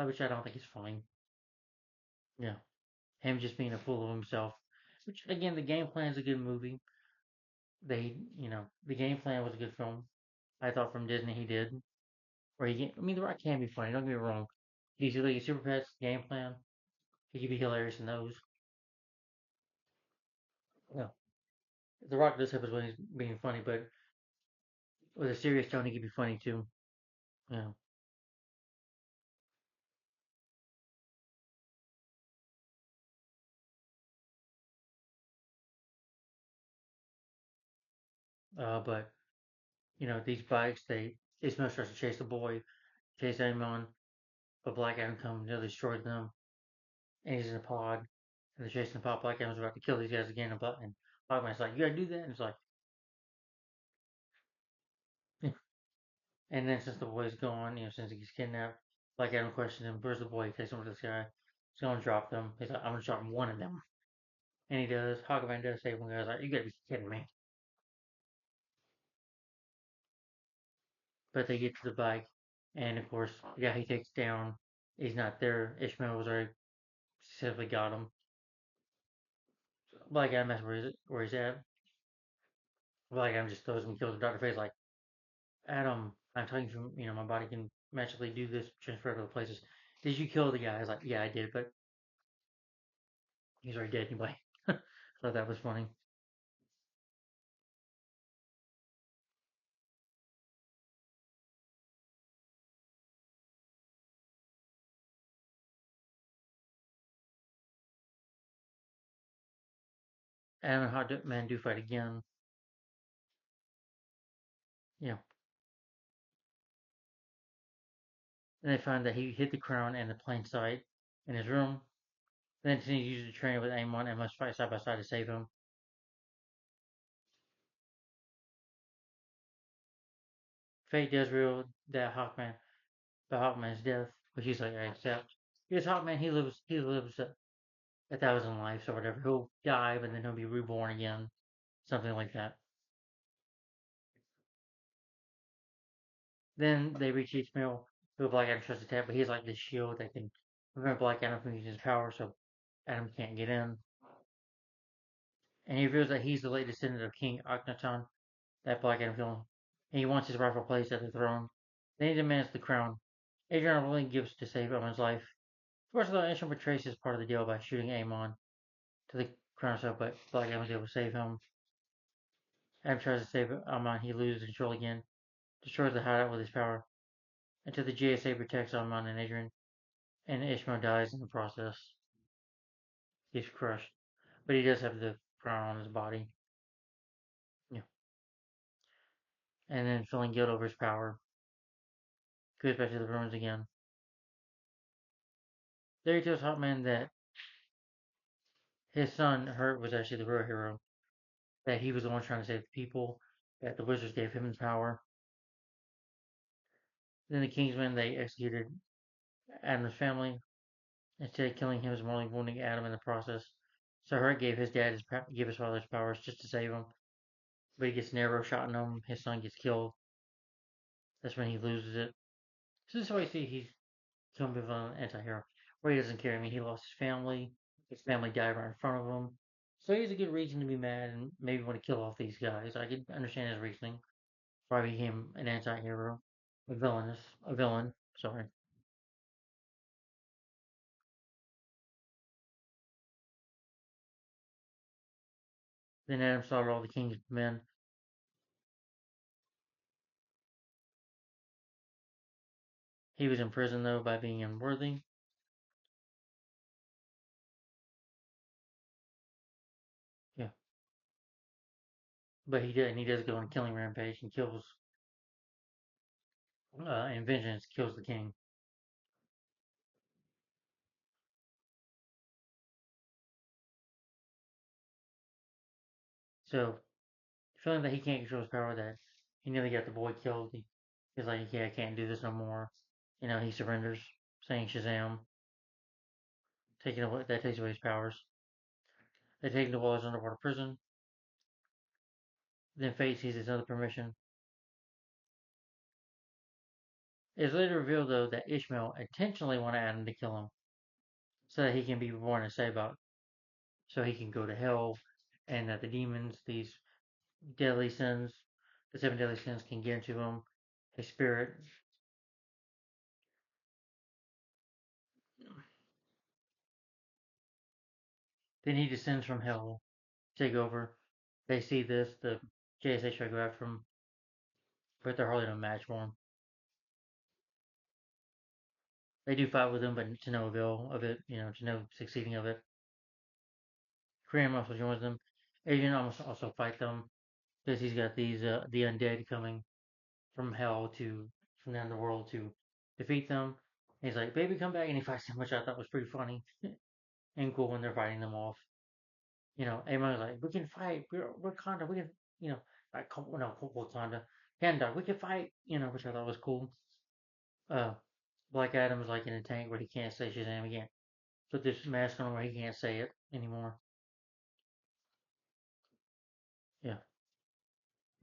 which I don't think is funny. Yeah, him just being a fool of himself. Which again, the game plan is a good movie. The game plan was a good film. I thought from Disney he did. The Rock can be funny. Don't get me wrong. DC League of Super Pets game plan. He could be hilarious in those. Yeah, The Rock does have his ways being funny, but with a serious tone, he could be funny too. Yeah. But these bikes. Ishmael starts to chase the boy, chase Amon, but Black Adam comes, destroys them, and he's in a pod, and they're chasing the pod. Black Adam's about to kill these guys again, and Hawkman's like, "You gotta do that," and it's like, and then since the boy's gone, since he's kidnapped, Black Adam questions him, "Where's the boy?" He takes him to this guy. He's gonna drop them. He's like, "I'm gonna drop one of them," and he does. Hawkman does save one guy. He's like, "You gotta be kidding me!" But they get to the bike, and of course, the guy he takes down, he's not there. Ishmael was already successfully got him. Black Adam asks where he's at. Black Adam just throws him, kills him. Doctor Fate's like, "Adam, I'm telling you, my body can magically do this, transfer to other places. Did you kill the guy?" I was like, "Yeah, I did, but he's already dead anyway." I thought that was funny. Adam and Hot Man do fight again. Yeah. And they find that he hid the crown in the plain sight in his room. Then he uses the train with Amon and must fight side by side to save him. Fate does reveal that Hawkman's death, which he's like, "I accept." Because Hawkman, he lives a thousand lives or whatever. He'll die, but then he'll be reborn again, something like that. Then they reach Ishmael, who Black Adam tries to attack, but he's like this shield that can prevent Black Adam from using his power, so Adam can't get in. And he reveals that he's the late descendant of King Akhenaton, that Black Adam villain. And he wants his rightful place at the throne. Then he demands the crown. Adrian willing gives to save Amon's life. Of course, though, Ishmael betrays his part of the deal by shooting Amon to the crown itself, but Black Adam is able to save him. Adam tries to save Amon, he loses control again, destroys the hideout with his power, until the JSA protects Amon and Adrian, and Ishmael dies in the process. He's crushed. But he does have the crown on his body. Yeah. And then feeling guilt over his power, goes back to the ruins again. There he tells Hawkman that his son, Hurt, was actually the real hero. That he was the one trying to save the people. That the wizards gave him the power. Then the Kingsmen, they executed Adam's family. Instead of killing him, mortally wounding Adam in the process. So Hurt gave his father's powers just to save him. But he gets an arrow shot in him. His son gets killed. That's when he loses it. So this is why you see he's become a bit of an anti-hero. Where he doesn't care. I mean, he lost his family. His family died right in front of him. So he has a good reason to be mad and maybe want to kill off these guys. I can understand his reasoning. Why he became an anti-hero. A villain. Sorry. Then Adam slaughtered all the king's men. He was in prison though by being unworthy. Yeah. But he does go on a killing rampage and kills in vengeance kills the king. So feeling that he can't control his power, that he nearly got the boy killed, he's like, "Yeah, I can't do this no more." He surrenders, saying Shazam, taking away that takes away his powers. They take him to Waller's underwater prison. Then Fate sees his other permission. It is later revealed though that Ishmael intentionally wanted Adam to kill him, so that he can be reborn as Sabbath, so he can go to hell, and that the demons, these deadly sins, the seven deadly sins, can get into him, his spirit. Then he descends from hell, take over. They see this, the JSA try to go after him, but they're hardly no match for him. They do fight with him, but to no avail of it, to no succeeding of it. Kareem also joins them. Adrian almost also fight them because he's got the undead coming. from hell to from the underworld to defeat them. And he's like, "Baby, come back!" And he fights them, which I thought was pretty funny and cool when they're fighting them off. Everyone's like, "We can fight. We're Wakanda. We can, you know, like no, Wakanda, Kanda. We can fight." Which I thought was cool. Uh, Black Adam's like in a tank where he can't say Shazam. He can't put this mask on where he can't say it anymore. Yeah,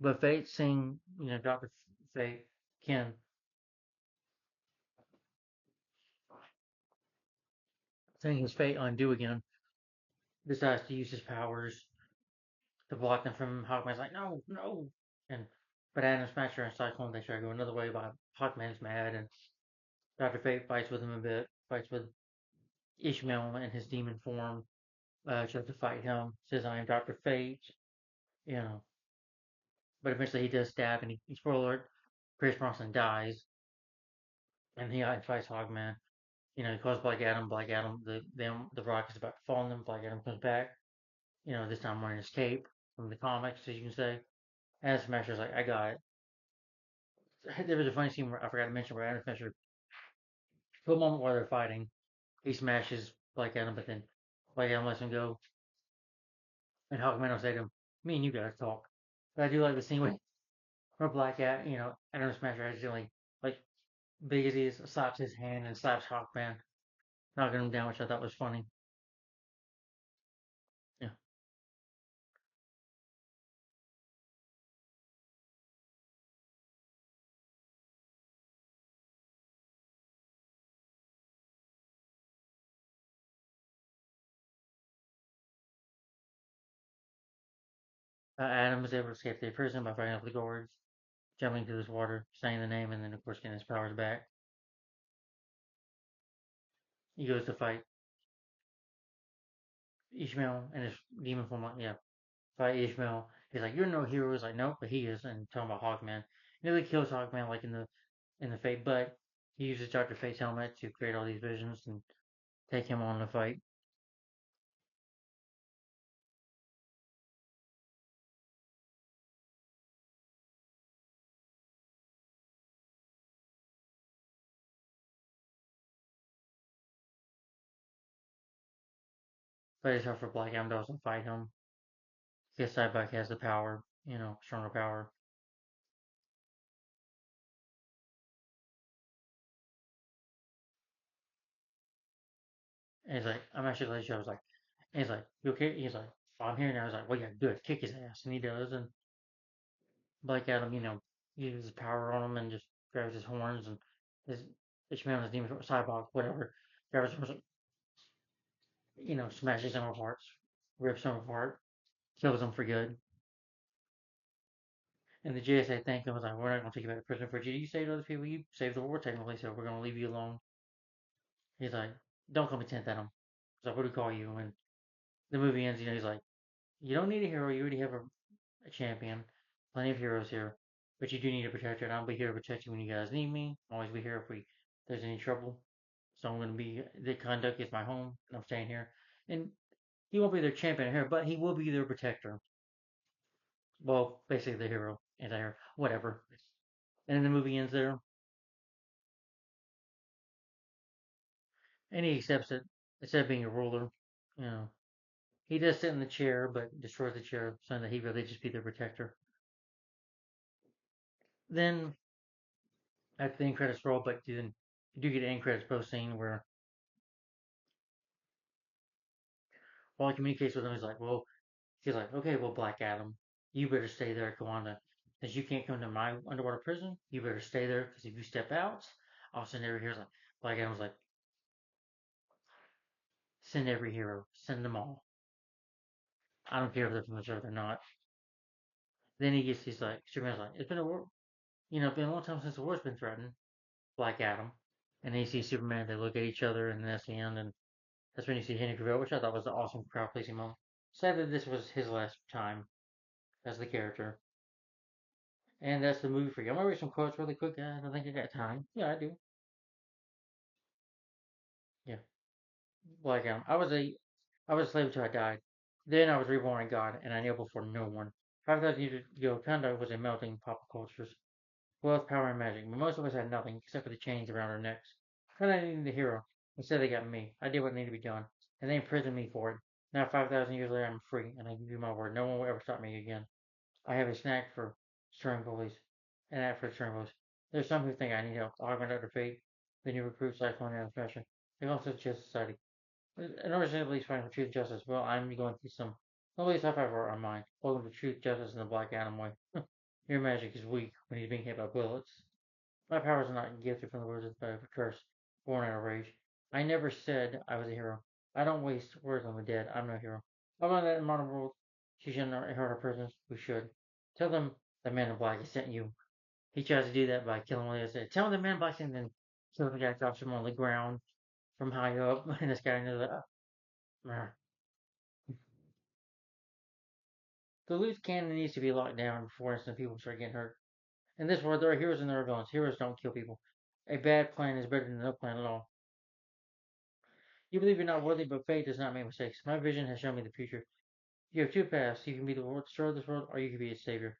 but Fate seeing Doctor Fate can seeing his fate undo again, decides to use his powers to block them from Hawkman's like, no, no. And but Adam Smasher and Cyclone they try to go another way, but Hawkman's mad and Dr. Fate fights with him a bit, fights with Ishmael in his demon form, tries to fight him, says I am Dr. Fate, you know. But eventually he does stab and spoiler alert, Chris Bronson dies and he fights Hawkman. He calls Black Adam, the Rock is about to fall on them. Black Adam comes back, this time wearing his cape from the comics, as you can say. And Smasher's like, I got it. There was a funny scene where I forgot to mention where Adam Smasher, for a moment while they're fighting, he smashes Black Adam, but then Black Adam lets him go. And Hawkman will say to him, me and you gotta talk. But I do like the scene where Black Adam, Adam Smasher accidentally, like, big as he is, slaps his hand and slaps Hawkman, knocking him down, which I thought was funny. Yeah. Adam is able to escape the prison by fighting off the guards, jumping into this water, saying the name, and then, of course, getting his powers back. He goes to fight Ishmael and his demon form, like, yeah, by Ishmael. He's like, "You're no hero." He's like, "Nope," but he is. And talking about Hawkman, nearly kills Hawkman like in the Fate, but he uses Doctor Fate's helmet to create all these visions and take him on the fight. But it's hard for Black Adam to also fight him because Cyborg has the power, stronger power. And he's like, "I'm actually glad you." I was like, and he's like, "You okay?" He's like, "Oh, I'm here now." I was like, "Well, yeah, good. Kick his ass," and he does. And Black Adam, uses his power on him and just grabs his horns and his Ishmael, his demon Cyborg, whatever, grabs his horns, smashes them apart, rips them apart, kills them for good. And the JSA thanked him, was like, "We're not going to take you back to prison for you saved other people. You saved the war technically, so we're going to leave you alone." He's like, "Don't call me 10th Adam." He's like, "What do we call you?" And the movie ends, he's like, "You don't need a hero. You already have a champion. Plenty of heroes here. But you do need a protector, and I'll be here to protect you when you guys need me. I'll always be here if there's any trouble. So I'm going to be, the conduct is my home, and I'm staying here." And he won't be their champion here, but he will be their protector. Well, basically the hero, anti-hero, whatever. And then the movie ends there, and he accepts it instead of being a ruler. You know, he does sit in the chair, but destroys the chair, so that he really just be the protector. Then after the end credits roll, but then you do get an end credits post scene where while he communicates with him, he's like, "Okay, well, Black Adam, you better stay there, Kawanda. Since you can't come to my underwater prison, you better stay there, because if you step out, I'll send every hero." Like, Black Adam's like, "Send every hero, send them all. I don't care if they're from this earth or not." Then he's like, Superman's like, "It's been a war, been a long time since the war's been threatened." Black Adam, and then you see Superman. They look at each other, and that's the end. And that's when you see Henry Cavill, which I thought was an awesome crowd pleasing moment. Sad that this was his last time as the character. And that's the movie for you. I'm gonna read some quotes really quick, guys. I think I got time. Yeah, I do. Yeah, Black Adam. I was a slave until I died. Then I was reborn in God, and I kneel before no one. 5,000 years ago, Kanda was a melting pop of cultures. wealth, power, and magic, but most of us had nothing except for the chains around our necks. But I needed the hero. Instead, they got me. I did what needed to be done, and they imprisoned me for it. Now, 5,000 years later, I'm free, and I give you my word, no one will ever stop me again. I have a snack for string bullies, and app for string bullies. There's some who think I need help. Augment under fate, the new recruits like one out of fashion. They also just society. In order to police fighting for truth and justice, well, I'm going through some. Nobody's high five our mind. Welcome to truth, justice, and the Black Adam way. Your magic is weak when he's being hit by bullets. My powers are not gifted from the words of a curse, born out of rage. I never said I was a hero. I don't waste words on the dead. I'm no hero. How about that in modern world? She shouldn't hurt our prisoners. We should. Tell them the man in black has sent you. He tries to do that by killing one of the other. Tell them the man in black and then kill the guy, drops him on the ground from high up, and this guy knows that. The loose cannon needs to be locked down before instant people start getting hurt. In this world, there are heroes and there are villains. Heroes don't kill people. A bad plan is better than no plan at all. You believe you're not worthy, but fate does not make mistakes. My vision has shown me the future. You have two paths. You can be the destroyer of this world, or you can be its savior.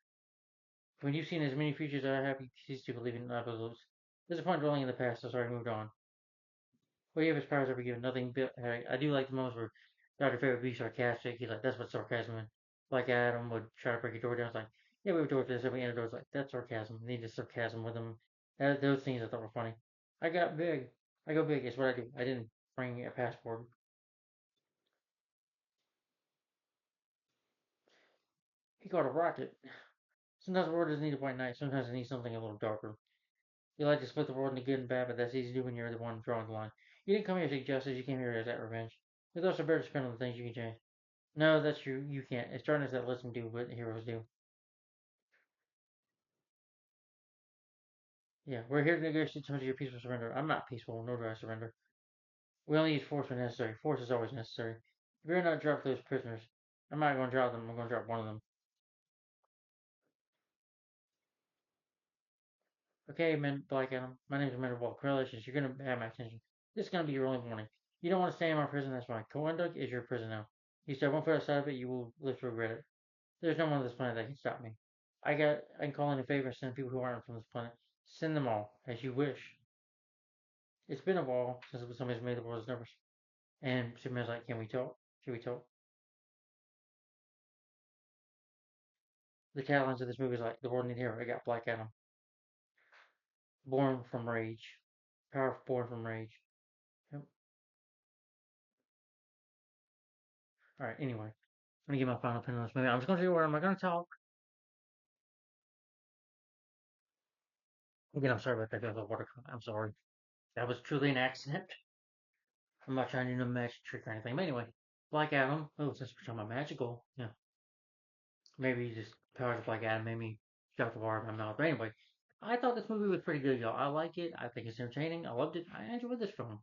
When you've seen as many futures as I have, you cease to believe in absolutes. There's a point dwelling in the past, so sorry, moved on. What you have his powers ever given? Nothing but I do like the moments where Dr. Fate would be sarcastic. He's like, that's what sarcasm is. Like Adam would try to break a door down. It's like, yeah, we were door this, and we ended doors like, that's sarcasm. Needed sarcasm with him. Those things I thought were funny. I got big. I go big. It's what I do. I didn't bring a passport. He got a rocket. Sometimes the world doesn't need a white knight. Sometimes it needs something a little darker. You like to split the world into good and bad, but that's easy to do when you're the one drawing the line. You didn't come here to seek justice. You came here as that revenge. It's also better to spend on the things you can change. No, that's true. You can't. It's darkness that lets them do what heroes do. Yeah, we're here to negotiate terms of your peaceful surrender. I'm not peaceful, nor do I surrender. We only use force when necessary. Force is always necessary. If you're not drop those prisoners, I'm not going to drop them. I'm going to drop one of them. Okay, man, Black Adam. My name's Amanda Walt. Congratulations, you're going to have my attention. This is going to be your only warning. You don't want to stay in my prison, that's fine. Conduct is your prison now. You step one foot outside of it, you will live to regret it. There's no one on this planet that can stop me. I can call in a favor and send people who aren't from this planet. Send them all, as you wish. It's been a while since somebody's made the world's numbers. And Superman's like, can we talk? Should we talk? The taglines of this movie is like, the world needs a hero. I got Black Adam. Born from rage. Power born from rage. Yep. Alright, anyway. I'm gonna give my final opinion on this movie. I'm just gonna do where am I gonna talk? Again, I'm sorry about that, guys. I'm sorry. That was truly an accident. I'm not trying to do no magic trick or anything. But anyway, Black Adam. Oh, since we're talking about magical, yeah. Maybe just powers of Black Adam made me shut the bar in my mouth. But anyway, I thought this movie was pretty good, y'all. I like it. I think it's entertaining. I loved it. I enjoyed this film.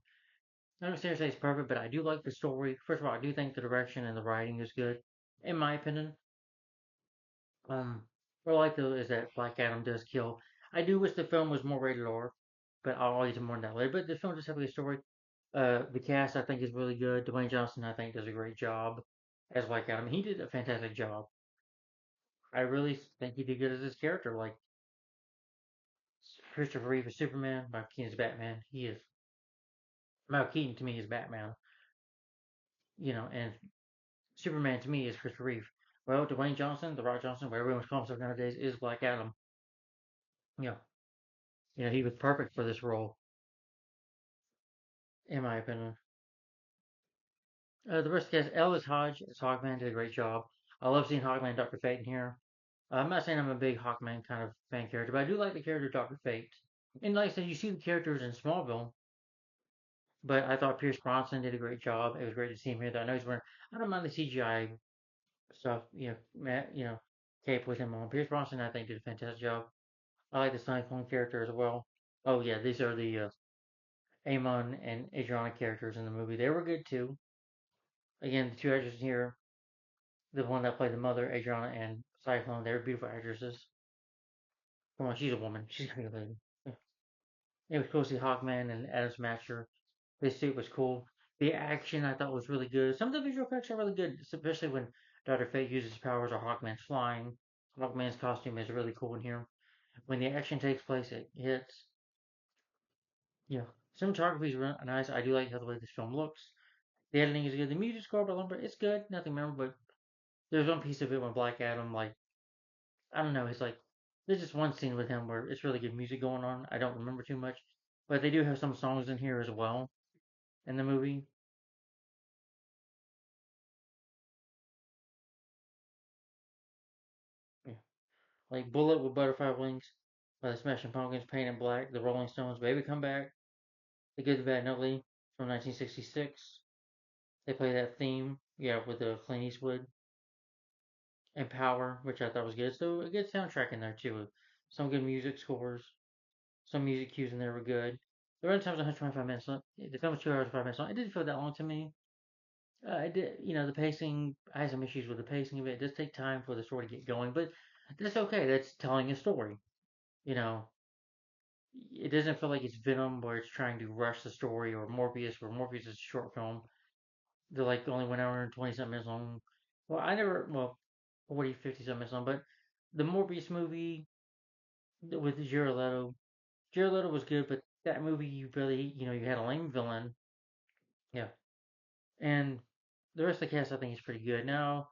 I don't necessarily say it's perfect, but I do like the story. First of all, I do think the direction and the writing is good, in my opinion. Um, what I like though is that Black Adam does kill. I do wish the film was more rated R, but I'll get to more on that later. But the film just has a good story. The cast I think is really good. Dwayne Johnson I think does a great job as Black Adam. He did a fantastic job. I really think he did good as his character. Like Christopher Reeve is Superman, Michael Keaton is Batman. He is Michael Keaton to me is Batman. And Superman to me is Christopher Reeve. Well, Dwayne Johnson, The Rock Johnson, whatever everyone calls him nowadays, is Black Adam. You know, he was perfect for this role, in my opinion. The rest of the cast, Ellis Hodge as Hawkman did a great job. I love seeing Hawkman and Dr. Fate in here. I'm not saying I'm a big Hawkman kind of fan character, but I do like the character of Dr. Fate. And like I said, you see the characters in Smallville, but I thought Pierce Bronson did a great job. It was great to see him here. Though I know he's wearing. I don't mind the CGI stuff. Matt. Cape with him on. Pierce Bronson, I think, did a fantastic job. I like the Cyclone character as well. Oh yeah, these are the Amon and Adriana characters in the movie. They were good too. Again, the two actors here, the one that played the mother, Adriana, and Cyclone, they were beautiful actresses. Come on, she's a woman. She's gonna be a lady. Yeah. It was cool to see Hawkman and Adam Smasher. This suit was cool. The action I thought was really good. Some of the visual effects are really good, especially when Dr. Fate uses his powers or Hawkman's flying. Hawkman's costume is really cool in here. When the action takes place, it hits. Yeah, cinematography is really nice. I do like how the way this film looks. The editing is good. The music score by Lumber, it's good. Nothing memorable, but there's one piece of it when Black Adam, like, I don't know, it's like, there's just one scene with him where it's really good music going on. I don't remember too much, but they do have some songs in here as well in the movie. Yeah. Like Bullet with Butterfly Wings by the Smashing Pumpkins, Paint in Black, the Rolling Stones, Baby Come Back, The Good, the Bad, and Ugly from 1966. They play that theme, yeah, with the Clint Eastwood and Power, which I thought was good. So a good soundtrack in there too. Some good music scores, some music cues in there were good. The runtime's 125 minutes. The film was 2 hours and 5 minutes long. It didn't feel that long to me. It did, the pacing. I had some issues with the pacing of it. It does take time for the story to get going, but that's okay. That's telling a story. You know, it doesn't feel like it's Venom where it's trying to rush the story, or Morbius where Morbius is a short film. They're like only 1 hour and 20 something minutes long. Well, I never, well, 40, 50 something minutes long, but the Morbius movie with Jared Leto was good, but that movie you really, you had a lame villain. Yeah. And the rest of the cast I think is pretty good. Now,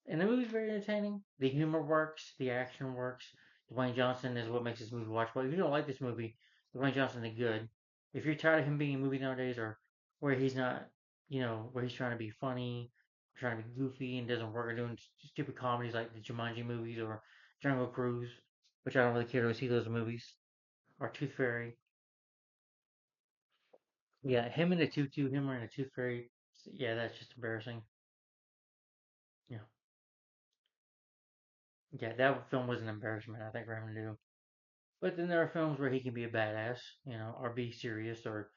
and the movie's very entertaining. The humor works, the action works. Dwayne Johnson is what makes this movie watchable. If you don't like this movie, Dwayne Johnson is good. If you're tired of him being in movies nowadays, or where he's not, where he's trying to be funny, trying to be goofy and doesn't work, or doing stupid comedies like the Jumanji movies or Jungle Cruise, which I don't really care to see those movies, or Tooth Fairy. Yeah, him in a tutu, him wearing a Tooth Fairy. Yeah, that's just embarrassing. Yeah, yeah, that film was an embarrassment, I think, for him to do. But then there are films where he can be a badass, or be serious or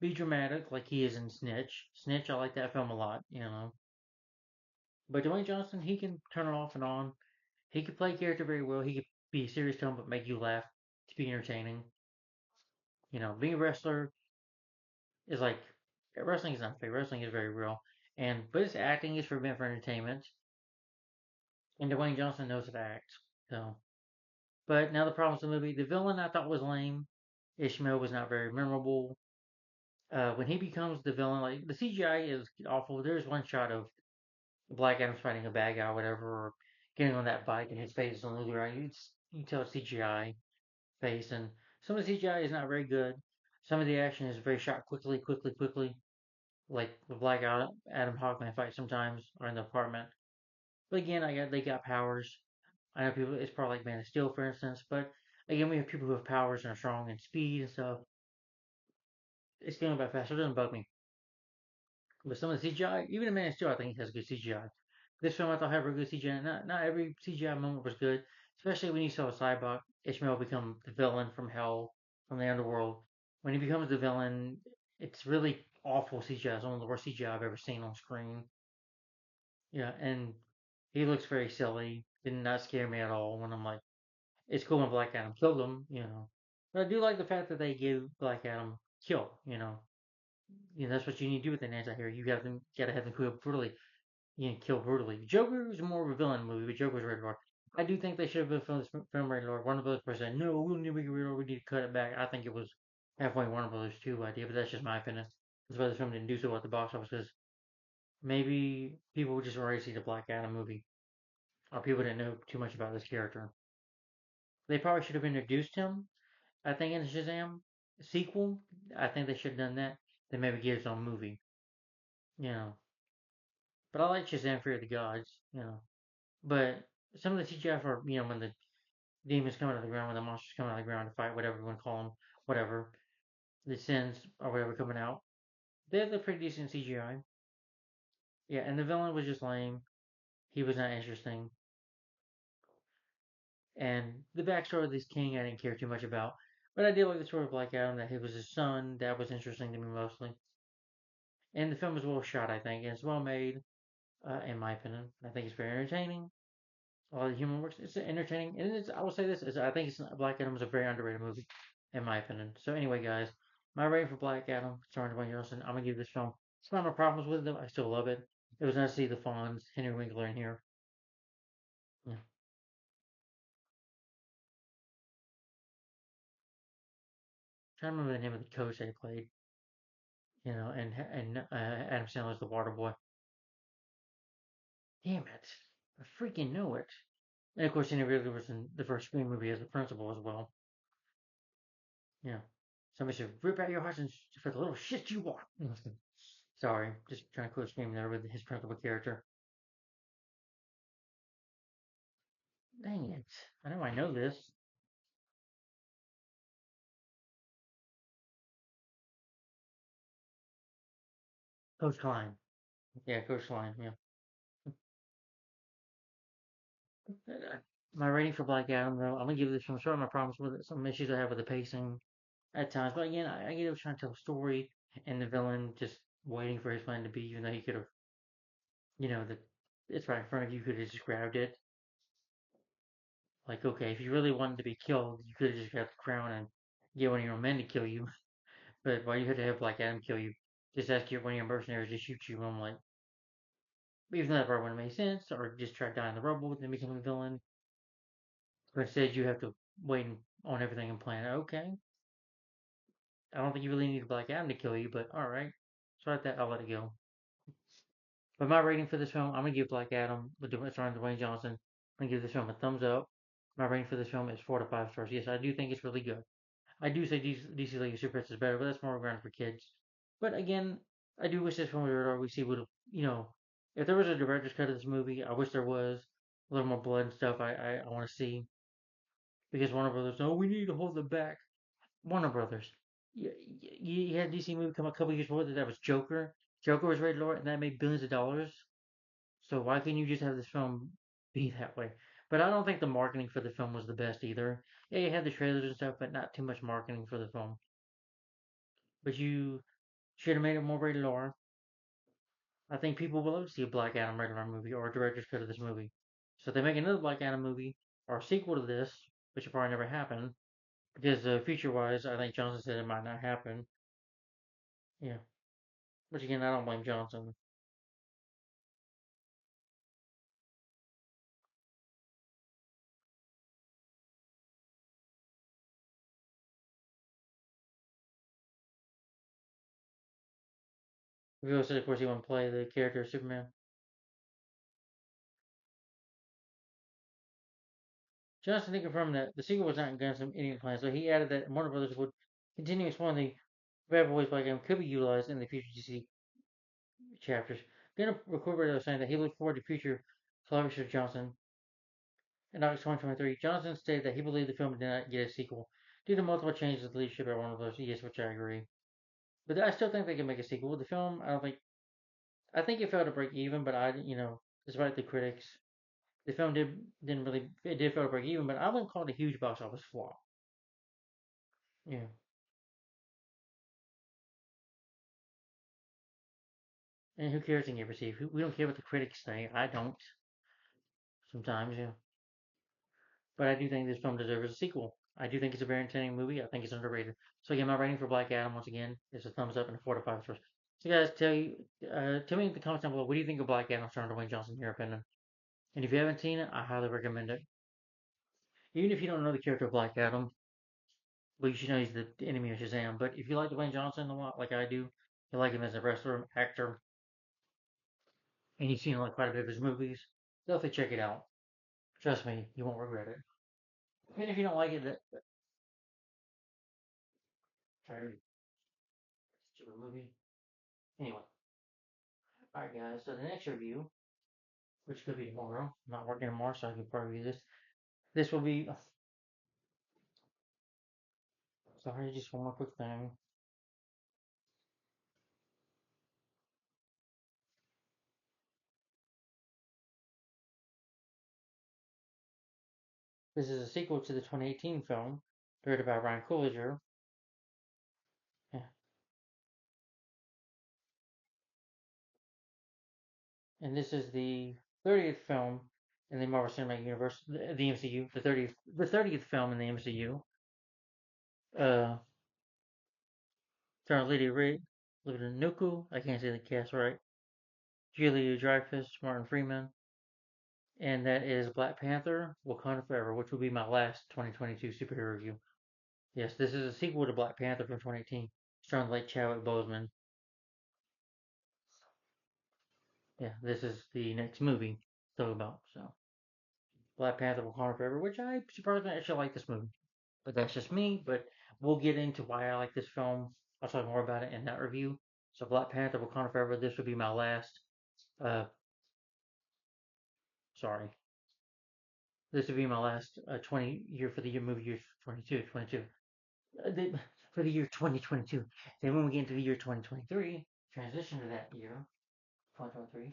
be dramatic, like he is in Snitch. Snitch, I like that film a lot. But Dwayne Johnson, he can turn it off and on. He could play character very well. He could be a serious film but make you laugh to be entertaining. Being a wrestler is like wrestling is not fake. Wrestling is very real, but his acting is for meant for entertainment. And Dwayne Johnson knows how to act. So, but now the problems with the movie: the villain I thought was lame. Ishmael was not very memorable. When he becomes the villain, like the CGI is awful. There's one shot of Black Adam's fighting a bad guy, or whatever, or getting on that bike, and his face is on the ground. You tell it's CGI face, and some of the CGI is not very good. Some of the action is very shot quickly, quickly, quickly, like the Black Adam Hawkman fight sometimes, or in the apartment. But again, they got powers. I know people. It's probably like Man of Steel, for instance. But again, we have people who have powers and are strong and speed and stuff. It's going by fast. So it doesn't bug me. But some of the CGI, even in Man of Steel, I think he has good CGI. This film I thought had very good CGI. Not every CGI moment was good, especially when you saw Cyborg Ishmael become the villain from hell, from the underworld. When he becomes the villain, it's really awful CGI. It's one of the worst CGI I've ever seen on screen. Yeah, and he looks very silly. Did not scare me at all. When I'm like, it's cool when Black Adam killed him. But I do like the fact that they give Black Adam kill. That's what you need to do with an anti-hero. Gotta have them kill brutally. Joker was more of a villain movie, but Joker was rated R. I do think they should have been film rated R. Warner Brothers person said, no, we don't need to make it rated R. We need to cut it back. I think it was halfway Warner Brothers 2 idea, but that's just my opinion. That's why the film didn't do so well at the box office, because maybe people just were ready to see the Black Adam movie, or people didn't know too much about this character. They probably should have introduced him, I think, in the Shazam sequel. I think they should have done that. Then maybe give his own movie, you know. But I like Shazam Fear of the Gods. But some of the CGI for, when the demons come out of the ground, when the monsters come out of the ground to fight, whatever you want to call them, whatever, the sins or whatever coming out, they're pretty decent CGI. Yeah, and the villain was just lame. He was not interesting. And the backstory of this king, I didn't care too much about. But I did like the story of Black Adam, that he was his son. That was interesting to me mostly. And the film is well shot, I think, and it's well made, in my opinion. I think it's very entertaining. A lot of the humor works. It's entertaining, and I will say this: is I think Black Adam is a very underrated movie, in my opinion. So anyway, guys, my rating for Black Adam, starring Dwayne Johnson, I'm gonna give this film. Despite my problems with it, though, I still love it. It was nice to see the Fonz, Henry Winkler in here. Yeah. trying to remember the name of the coach they played. And Adam Sandler's the water boy. Damn it! I freaking know it. And of course, Andy Ridley was in the first Scream movie as the principal as well. Yeah. Somebody should rip out your hearts and for the little shit you are. Sorry, just trying to quote Scream there with his principal character. Dang it. I know this. Coach Klein. Yeah, Coach Klein, yeah. My rating for Black Adam, though, I'm gonna give this film. Sorry, my problems with it. Some issues I have with the pacing at times, but again, I get it was trying to tell a story, and the villain just waiting for his plan to be, even though he could have, that it's right in front of you, could have just grabbed it. Like, okay, if you really wanted to be killed, you could have just grabbed the crown and get one of your men to kill you. But why you had to have Black Adam kill you? Just ask one of your mercenaries to shoot you. I'm like, even though that part wouldn't make sense, or just try to die in the rubble and then become a villain. But instead, you have to wait on everything and plan. Okay, I don't think you really need Black Adam to kill you, but all right. So at that, I'll let it go. But my rating for this film, I'm gonna give Black Adam, starring Dwayne Johnson. I'm gonna give this film a thumbs up. My rating for this film is 4 to 5 stars. Yes, I do think it's really good. I do say DC League of Super Pets is better, but that's more grounded for kids. But again, I do wish this film we see would have, if there was a director's cut of this movie, I wish there was a little more blood and stuff. I want to see because Warner Brothers, oh, we need to hold it back. Warner Brothers, you had a DC movie come a couple years before that was Joker. Joker was rated R, and that made billions of dollars. So why couldn't you just have this film be that way? But I don't think the marketing for the film was the best either. Yeah, you had the trailers and stuff, but not too much marketing for the film. But you should have made it more rated R. I think people will love to see a Black Adam rated R movie or a director's cut of this movie. So if they make another Black Adam movie or a sequel to this, which will probably never happen, because future-wise, I think Johnson said it might not happen. Yeah, which again, I don't blame Johnson. We also said, of course, he wouldn't play the character of Superman. Johnson did confirm that the sequel was not in Gunn's immediate plan, so he added that Warner Brothers would continue exploring the Bad Boys Black Adam could be utilized in the future DC chapters. Gunn recorded saying that he looked forward to future collaborations with Johnson. In August 2023, Johnson stated that he believed the film did not get a sequel due to multiple changes of leadership at Warner Bros. Yes, which I agree. But I still think they can make a sequel. The film, I don't think. I think it failed to break even, but despite the critics, the film didn't really. It did fail to break even, but I wouldn't call it a huge box office flop. Yeah. And who cares in get received? We don't care what the critics say. I don't. Sometimes, yeah. But I do think this film deserves a sequel. I do think it's a very entertaining movie. I think it's underrated. So again, my rating for Black Adam once again is a thumbs up and a 4 to 5 stars. So guys, tell me in the comments down below, what do you think of Black Adam starring Dwayne Johnson in your opinion? And if you haven't seen it, I highly recommend it. Even if you don't know the character of Black Adam, well, you should know he's the enemy of Shazam. But if you like Dwayne Johnson a lot, like I do, you like him as a wrestler, actor, and you've seen like quite a bit of his movies, definitely check it out. Trust me, you won't regret it. And if you don't like it, sorry, stupid movie. Anyway, alright guys, so the next review, which could be tomorrow, I'm not working tomorrow, so I could probably do this. This will be, sorry, just one more quick thing. This is a sequel to the 2018 film, directed by Ryan Coogler. Yeah. And this is the 30th film in the Marvel Cinematic Universe, the MCU, the 30th film in the MCU. Uh, starring Lydia Ray, Olivia Nuku, I can't say the cast right, Julia Dreyfus, Martin Freeman, and that is Black Panther: Wakanda Forever, which will be my last 2022 superhero review. Yes, this is a sequel to Black Panther from 2018, starring late Chadwick Boseman. Yeah, this is the next movie to talk about. So, Black Panther: Wakanda Forever, which I surprisingly actually like this movie, but that's just me. But we'll get into why I like this film. I'll talk more about it in that review. So, Black Panther: Wakanda Forever. This would be my last. Uh, sorry, this would be my last 20 year for the year movie year 22. For the year 2022. Then when we get into the year 2023, transition to that year 2023.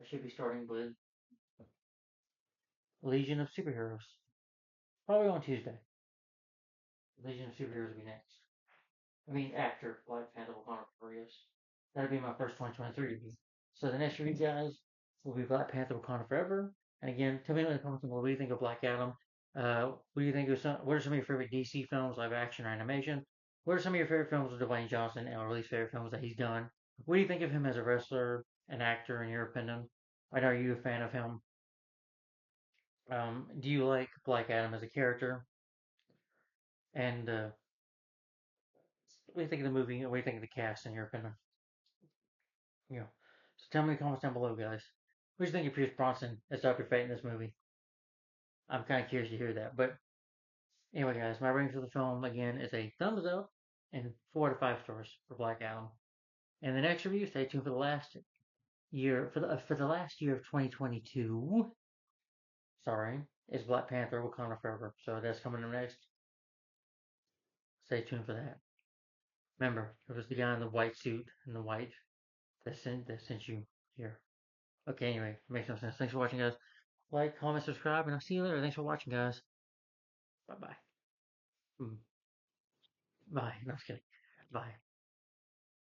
I should be starting with Legion of Superheroes. Probably on Tuesday. Legion of Superheroes will be next. I mean, after Black Panther Wakanda Forever. That'll be my first 2023 review. So the next review, guys, will be Black Panther Wakanda Forever. And again, tell me in the comments below what do you think of Black Adam? What do you think of what are some of your favorite DC films, live action or animation? What are some of your favorite films with Dwayne Johnson or least favorite films that he's done? What do you think of him as a wrestler, an actor, in your opinion? And are you a fan of him? Do you like Black Adam as a character? And what do you think of the movie? What do you think of the cast in your opinion? Yeah. So tell me in the comments down below, guys. What do you think of Pierce Bronson as Dr. Fate in this movie? I'm kind of curious to hear that. But anyway, guys, my rating for the film again is a thumbs up and 4 to 5 stars for Black Adam. And the next review, stay tuned for the last year for the last year of 2022. Sorry, is Black Panther: Wakanda Forever. So that's coming up next. Stay tuned for that. Remember, it was the guy in the white suit and the white that sent you here. Okay, anyway, it makes no sense. Thanks for watching, guys. Like, comment, subscribe, and I'll see you later. Thanks for watching, guys. Bye bye. Bye. No, I'm just kidding. Bye.